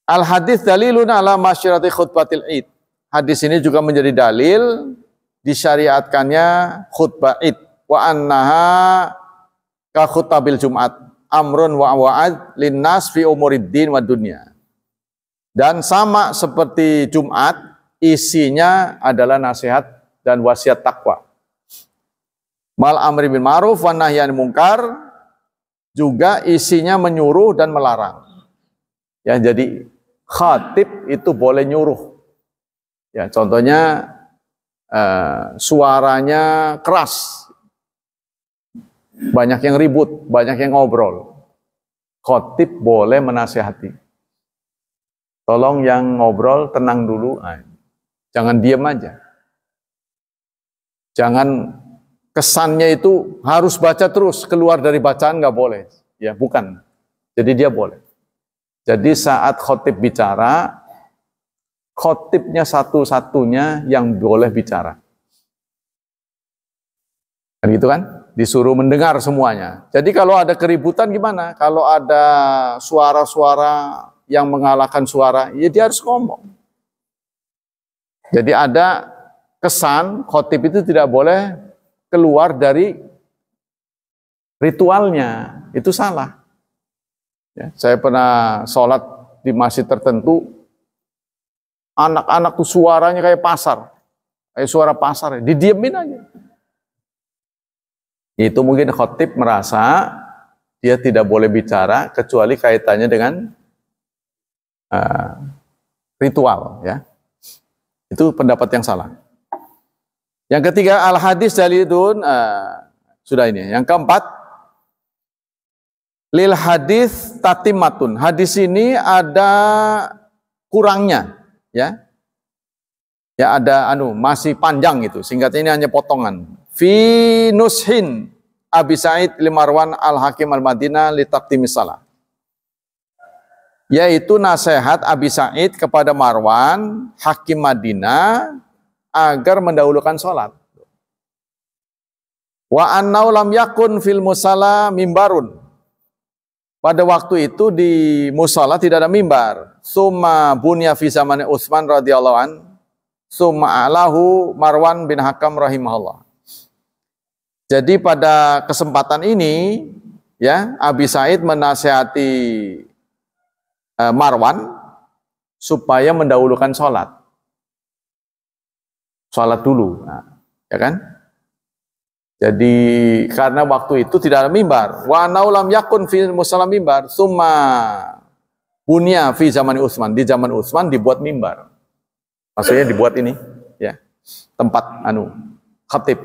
Al hadis dalilun ala masyarati khutbatil id. Hadis ini juga menjadi dalil disyariatkannya khutbah id. Wa annaha ka khutabil Jumat amrun wa wa'ad linnas fi umuriddin wa dunya. Dan sama seperti Jumat, isinya adalah nasihat dan wasiat takwa. Mal amri bil ma'ruf wa nahyi anil munkar, juga isinya menyuruh dan melarang. Ya, jadi khatib itu boleh nyuruh. Ya, contohnya suaranya keras, banyak yang ribut, banyak yang ngobrol. Khatib boleh menasihati. Tolong yang ngobrol tenang dulu, jangan diam aja. Jangan kesannya itu harus baca terus, keluar dari bacaan nggak boleh. Ya, bukan. Jadi dia boleh. Jadi saat khotib bicara, khotibnya satu-satunya yang boleh bicara. Kan gitu kan? Disuruh mendengar semuanya. Jadi kalau ada keributan gimana? Kalau ada suara-suara yang mengalahkan suara, ya dia harus ngomong. Jadi ada kesan khotib itu tidak boleh keluar dari ritualnya. Itu salah. Ya, saya pernah sholat di masjid tertentu, anak-anak tuh suaranya kayak pasar, kayak suara pasar, didiemin aja. Itu mungkin khotib merasa dia tidak boleh bicara kecuali kaitannya dengan ritual, ya. Itu pendapat yang salah. Yang ketiga, al hadis dalilun, sudah ini. Yang keempat, lil hadis tatimatun. Hadis ini ada kurangnya, ya. Ya ada masih panjang itu. Singkatnya ini hanya potongan. Fi nushin Abi Sa'id Limarwan Al-Hakim Al-Madinah li taqdimis salah. Yaitu nasihat Abi Sa'id kepada Marwan, Hakim Madinah, agar mendahulukan sholat. Wa annau lam yakun fil musalla mimbarun. Pada waktu itu di musalla tidak ada mimbar. Summa bunya fi zamani Utsman radhiyallahu an, summa alahu Marwan bin Hakam rahimahullah. Jadi pada kesempatan ini, ya, Abi Sa'id menasihati Marwan supaya mendahulukan sholat. Sholat dulu, ya kan? Jadi karena waktu itu tidak ada mimbar. Wa naulam yakun fi musalla mimbar, summa bunya fi zaman Utsman. Di zaman Utsman dibuat mimbar. Maksudnya dibuat ini, ya, tempat khatib.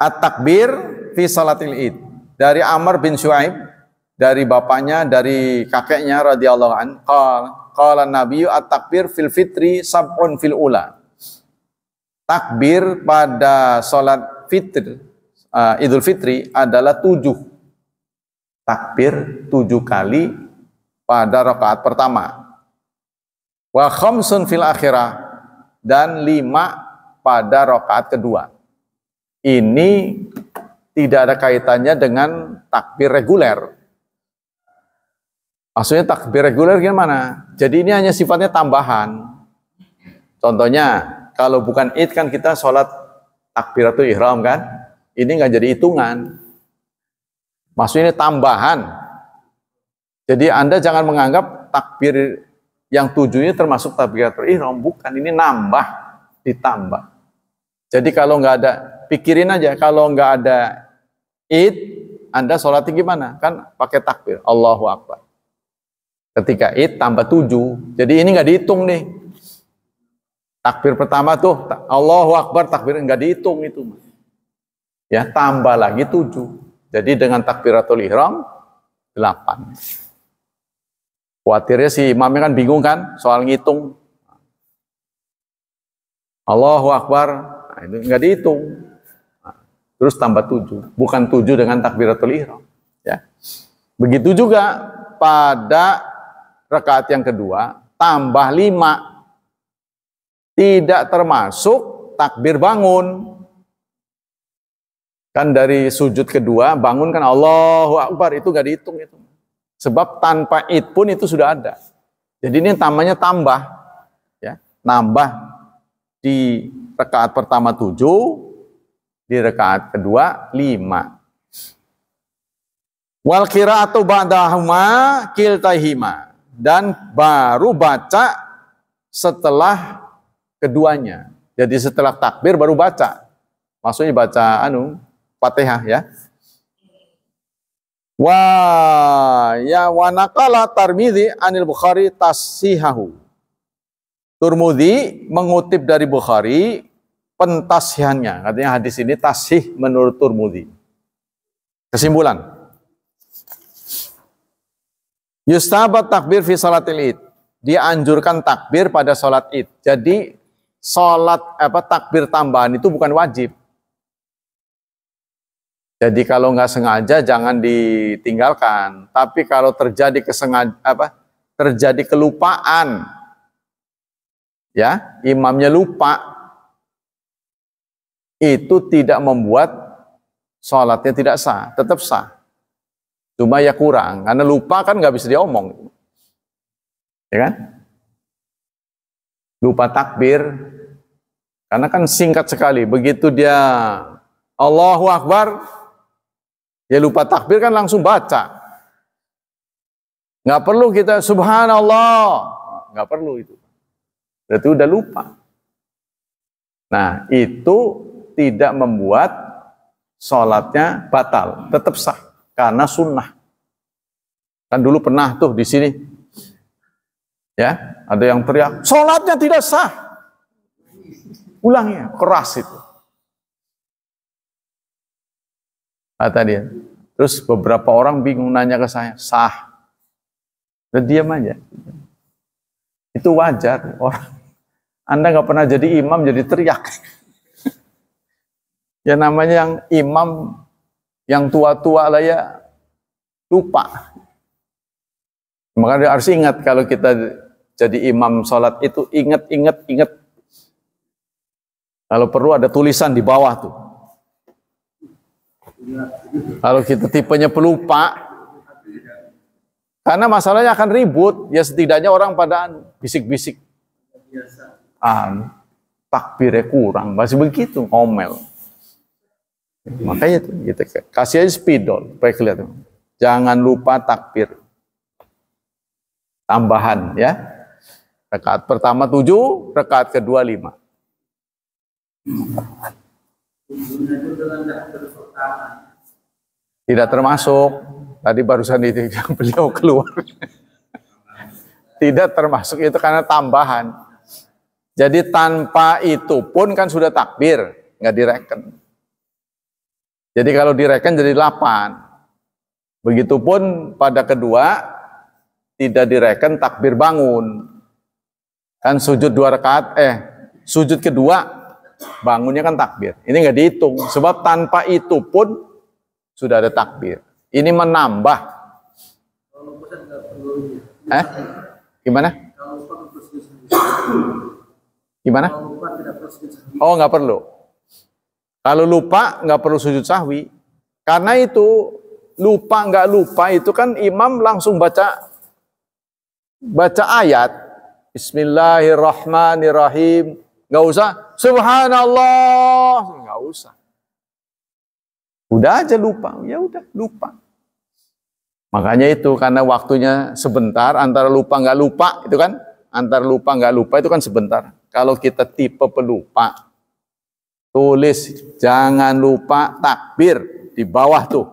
At-takbir fi salatil id. Dari Amr bin Syuaib, dari bapaknya, dari kakeknya radhiyallahu an, qala Nabi at-takbir fil fitri sab'un fil ula. Takbir pada salat fitr, Idul Fitri adalah 7. Takbir 7 kali pada rakaat pertama. Wa khamsun fil akhirah, dan 5 pada rakaat kedua. Ini tidak ada kaitannya dengan takbir reguler. Maksudnya takbir reguler gimana? Jadi ini hanya sifatnya tambahan. Contohnya, kalau bukan id kan kita sholat takbiratul ihram kan? Ini nggak jadi hitungan. Maksudnya ini tambahan. Jadi Anda jangan menganggap takbir yang 7 ini termasuk takbiratul ihram. Bukan, ini nambah, ditambah. Jadi kalau nggak ada, pikirin aja, kalau nggak ada id, Anda sholatnya gimana? Kan pakai takbir, Allahu Akbar. Ketika id tambah 7, jadi ini nggak dihitung nih. Takbir pertama tuh, Allahu Akbar, takbir nggak dihitung itu. Ya, tambah lagi 7. Jadi dengan takbiratul ihram 8. Khawatirnya si imamnya kan bingung kan soal ngitung. Allahu Akbar, nah, itu nggak dihitung. Nah, terus tambah 7, bukan 7 dengan takbiratul ihram. Ya. Begitu juga pada rakaat yang kedua, tambah 5. Tidak termasuk takbir bangun. Kan dari sujud kedua, bangun kan Allahu Akbar, itu nggak dihitung itu. Sebab tanpa id pun itu sudah ada. Jadi ini namanya tambah. Ya, nambah di rakaat pertama 7, di rakaat kedua 5. Wal qiraatu ba'dahuma kiltahima, dan baru baca setelah keduanya. Jadi setelah takbir baru baca. Maksudnya baca Fatihah ya. Wa naqala Tirmidzi anil Bukhari tasihahu. Turmudi mengutip dari Bukhari pentasihannya. Katanya hadis ini tasih menurut Turmudi. Kesimpulan. Yustahabat takbir fi salatil id. Dianjurkan takbir pada salat id. Jadi takbir tambahan itu bukan wajib. Jadi kalau nggak sengaja jangan ditinggalkan. Tapi kalau terjadi terjadi kelupaan, ya, imamnya lupa, itu tidak membuat sholatnya tidak sah, tetap sah. Cuma ya kurang, karena lupa kan nggak bisa diomong, ya kan? Lupa takbir, karena kan singkat sekali. Begitu dia Allahu Akbar, ya lupa takbir kan langsung baca. Nggak perlu kita subhanallah, nggak perlu itu. Berarti udah lupa. Nah, itu tidak membuat sholatnya batal, tetap sah karena sunnah. Kan dulu pernah tuh di sini, ya, ada yang teriak, sholatnya tidak sah. Ulangnya keras itu. Kata dia. Terus beberapa orang bingung nanya ke saya, sah. Dan diam aja. Itu wajar. Anda nggak pernah jadi imam jadi teriak. Ya namanya yang imam yang tua-tua lah ya lupa. Maka harus ingat kalau kita jadi imam sholat itu ingat. Kalau perlu ada tulisan di bawah tuh. Kalau kita tipenya pelupa, karena masalahnya akan ribut, ya setidaknya orang pada bisik-bisik. Takbirnya kurang, masih begitu, ngomel. Makanya itu, gitu, kasih aja spidol, supaya kelihatan. Jangan lupa takbir. Tambahan ya. Rakaat pertama 7, rakaat kedua 5. Tidak termasuk. Tadi barusan itu yang beliau keluar. Tidak termasuk itu karena tambahan. Jadi tanpa itu pun kan sudah takbir, nggak direken. Jadi kalau direken jadi 8. Begitupun pada kedua tidak direken takbir bangun. Kan sujud 2 rakaat, sujud kedua bangunnya kan takbir. Ini nggak dihitung sebab tanpa itu pun sudah ada takbir. Ini menambah. Gimana? Gimana? Oh, nggak perlu. Kalau lupa nggak perlu sujud sahwi. Karena itu lupa nggak lupa itu kan imam langsung baca ayat. Bismillahirrahmanirrahim. Nggak usah subhanallah, nggak usah. Udah aja lupa, ya udah lupa. Makanya itu karena waktunya sebentar antara lupa nggak lupa itu kan, antara lupa nggak lupa itu kan sebentar. Kalau kita tipe pelupa, Tulis, jangan lupa takbir di bawah tuh.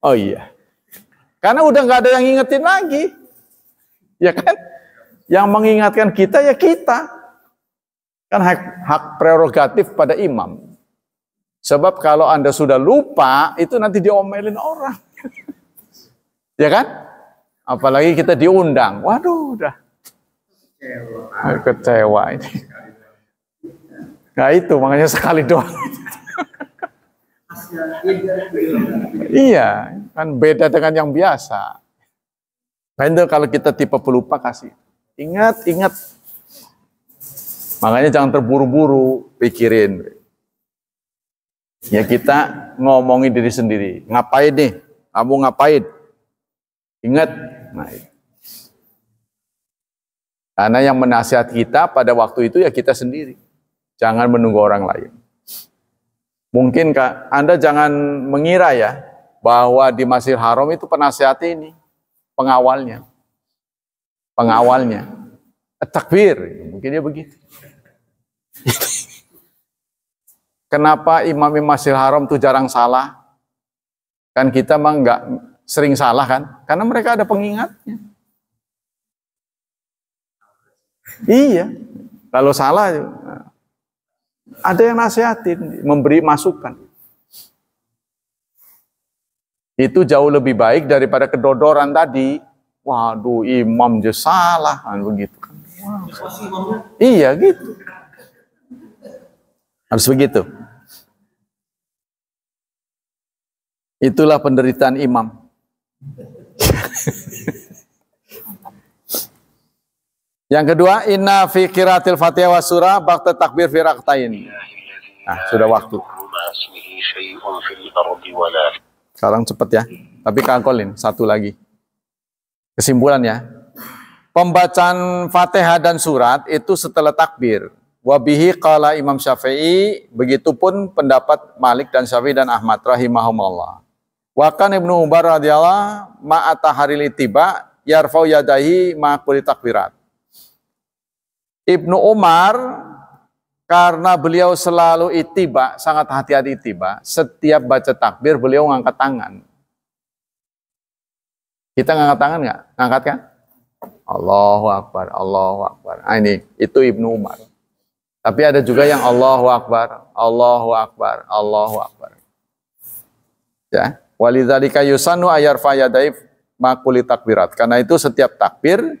Oh iya. Karena udah nggak ada yang ngingetin lagi. Ya kan? Yang mengingatkan kita ya kita. Kan hak prerogatif pada imam. Sebab kalau Anda sudah lupa, itu nanti diomelin orang. Ya kan? Apalagi kita diundang. Waduh, udah. Kecewa ini. Nah itu, makanya sekali doang. Iya, kan beda dengan yang biasa. Nah itu kalau kita tipe pelupa kasih. Ingat. Makanya jangan terburu-buru pikirin. Ya kita ngomongin diri sendiri. Ngapain nih? Kamu ngapain? Ingat. Nah, karena yang menasihat kita pada waktu itu ya kita sendiri. Jangan menunggu orang lain. Mungkin Anda jangan mengira ya bahwa di Masjidil Haram itu penasihat ini pengawalnya. Takbir, mungkin dia begitu. Kenapa imam Masjidil Haram itu jarang salah? Kan kita mah nggak sering salah kan? Karena mereka ada pengingatnya. Iya, kalau salah ada yang nasihatin, memberi masukan. Itu jauh lebih baik daripada kedodoran tadi. Waduh, imam je salah kan begitu. Iya gitu. Harus begitu. Itulah penderitaan imam. Yang kedua, inna fi qiraatil Fatihah wa surah ba'da takbir fi rak'atain. Nah, sudah waktu. Sekarang cepat ya. Tapi kangkolin satu lagi. Kesimpulan ya. Pembacaan Fatihah dan surat itu setelah takbir. Wabihi qala Imam Syafi'i, begitupun pendapat Malik dan Syafi'i dan Ahmad rahimahumullah. Wa kan Ibnu Umar radhiyallahu ma'ata haril itiba yarfau yadahi ma kulli takbirat. Ibnu Umar karena beliau selalu itiba, sangat hati-hati itiba, setiap baca takbir beliau ngangkat tangan. Kita ngangkat tangan nggak? Ngangkat kan? Allahu Akbar, Allahu Akbar. Nah, ini itu Ibnu Umar. Tapi ada juga yang Allahu Akbar, Allahu Akbar, Allahu Akbar. Ya, walidzalika yusannu ayarfa yadai makuli takbirat. Karena itu setiap takbir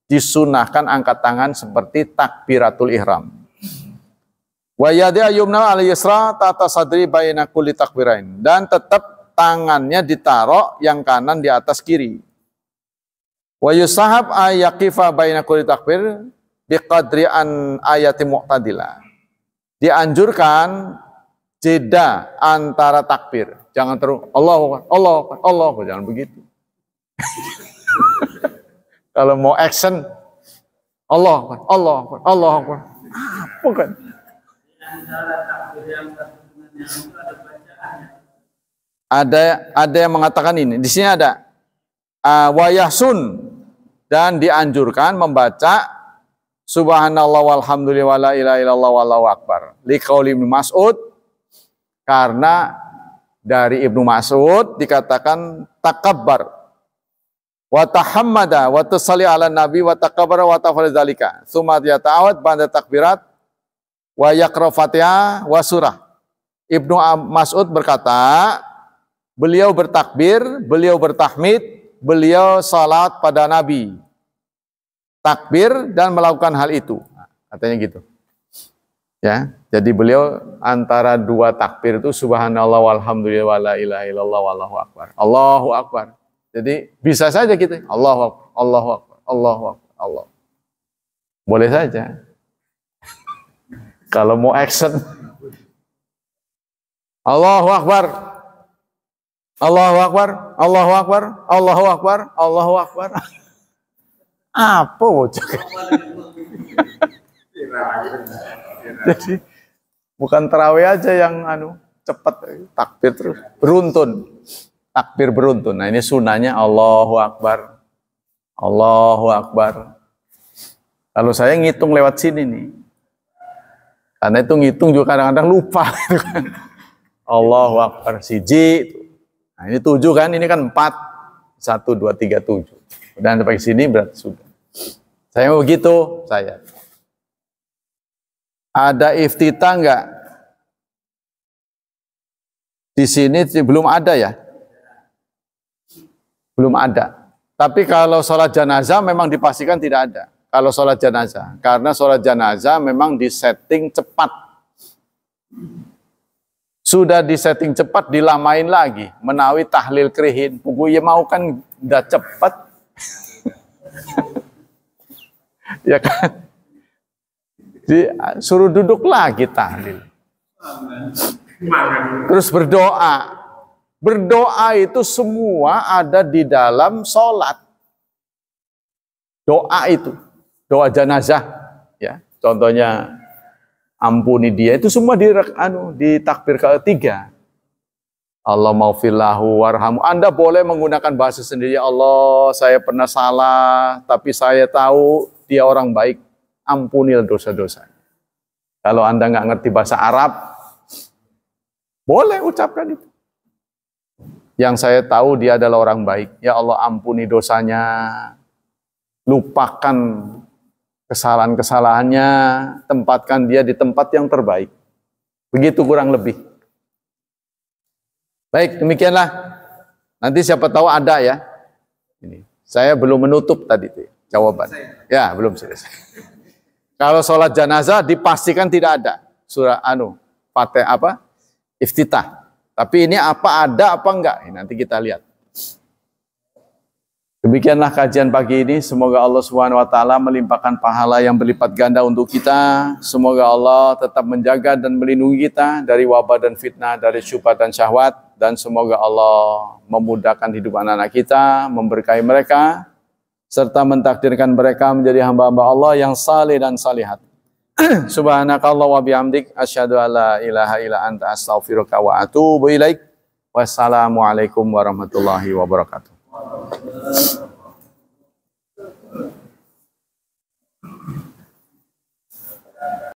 disunahkan angkat tangan seperti takbiratul ihram. Wa yadi ayyumna al yusra tata sadri baina kulli takbirain, dan tetap tangannya ditaruh yang kanan di atas kiri. Wa yusahab ayaqifa baina kulli takbir biqadri an ayati mu'tadilah. Dianjurkan jeda antara takbir. Jangan terus Allahu Akbar, Allahu Akbar, Allahu Akbar, jangan begitu. Kalau mau action, Allah Akbar, Allah Akbar, Allah Akbar. Apa kan? Ada yang mengatakan ini. Di sini ada wayahsun, dan dianjurkan membaca subhanallah walhamdulillah wala ilaha illallah wallahu akbar. Liqauli Ibnu Mas'ud, karena dari Ibnu Mas'ud dikatakan takabbar wa tahammada wa tusalli ala nabi wa takabbara wa tafal dzalika tsumma yata'awad ba'da takbirat wa yaqra Fatihah wa surah. Ibnu Mas'ud berkata, beliau bertakbir, beliau bertahmid, beliau salat pada nabi, takbir dan melakukan hal itu. Katanya gitu. Ya, jadi beliau antara dua takbir itu subhanallah walhamdulillah wala ilaha illallah wallahu akbar. Allahu akbar. Jadi bisa saja kita Allahu akbar, Allahu akbar, Allahu akbar, Allah. Boleh saja. Kalau mau action, Allahu akbar, Allahu akbar, Allahu akbar, Allahu akbar, Allahu akbar. Apa bocah? Jadi bukan tarawih aja yang cepat, takbir terus beruntun. Takbir beruntun. Nah, ini sunahnya Allahu Akbar. Allahu Akbar. Kalau saya ngitung lewat sini nih. Karena itu ngitung juga kadang-kadang lupa. Gitu kan. Allahu Akbar siji. Nah, ini 7 kan, ini kan 4. 1, 2, 3, 7. Dan sampai sini berarti sudah. Saya mau begitu, saya. Ada iftitah enggak? Di sini belum ada ya? Belum ada. Tapi kalau sholat jenazah memang dipastikan tidak ada. Kalau sholat jenazah, karena sholat jenazah memang disetting cepat. Sudah disetting cepat, dilamain lagi. Menawi tahlil krihin. Pokoknya mau kan udah cepat. Ya kan? Suruh duduk lagi tahlil. Terus berdoa. Berdoa itu semua ada di dalam sholat. Doa itu. Doa jenazah, ya. Contohnya ampuni dia, itu semua di takbir ketiga. Allah maufillahu warhamu. Anda boleh menggunakan bahasa sendiri. Ya Allah, saya pernah salah, tapi saya tahu dia orang baik. Ampunilah dosa-dosa. Kalau Anda nggak ngerti bahasa Arab, boleh ucapkan itu. Yang saya tahu dia adalah orang baik. Ya Allah, ampuni dosanya. Lupakan kesalahan-kesalahannya, tempatkan dia di tempat yang terbaik. Begitu kurang lebih. Baik, demikianlah. Nanti siapa tahu ada ya. Ini. Saya belum menutup tadi tuh, jawaban. Ya, belum selesai. Kalau sholat jenazah dipastikan tidak ada surah iftitah. Tapi ini apa ada apa enggak? Nanti kita lihat. Demikianlah kajian pagi ini. Semoga Allah SWT melimpahkan pahala yang berlipat ganda untuk kita. Semoga Allah tetap menjaga dan melindungi kita dari wabah dan fitnah, dari syubhat dan syahwat. Dan semoga Allah memudahkan hidup anak-anak kita, memberkahi mereka, serta mentakdirkan mereka menjadi hamba-hamba Allah yang saleh dan salihat. Subhanakallah wa bihamdik, asyhadu alla ilaha illa anta astaghfiruka wa atubu ilaik. Wassalamualaikum warahmatullahi wabarakatuh.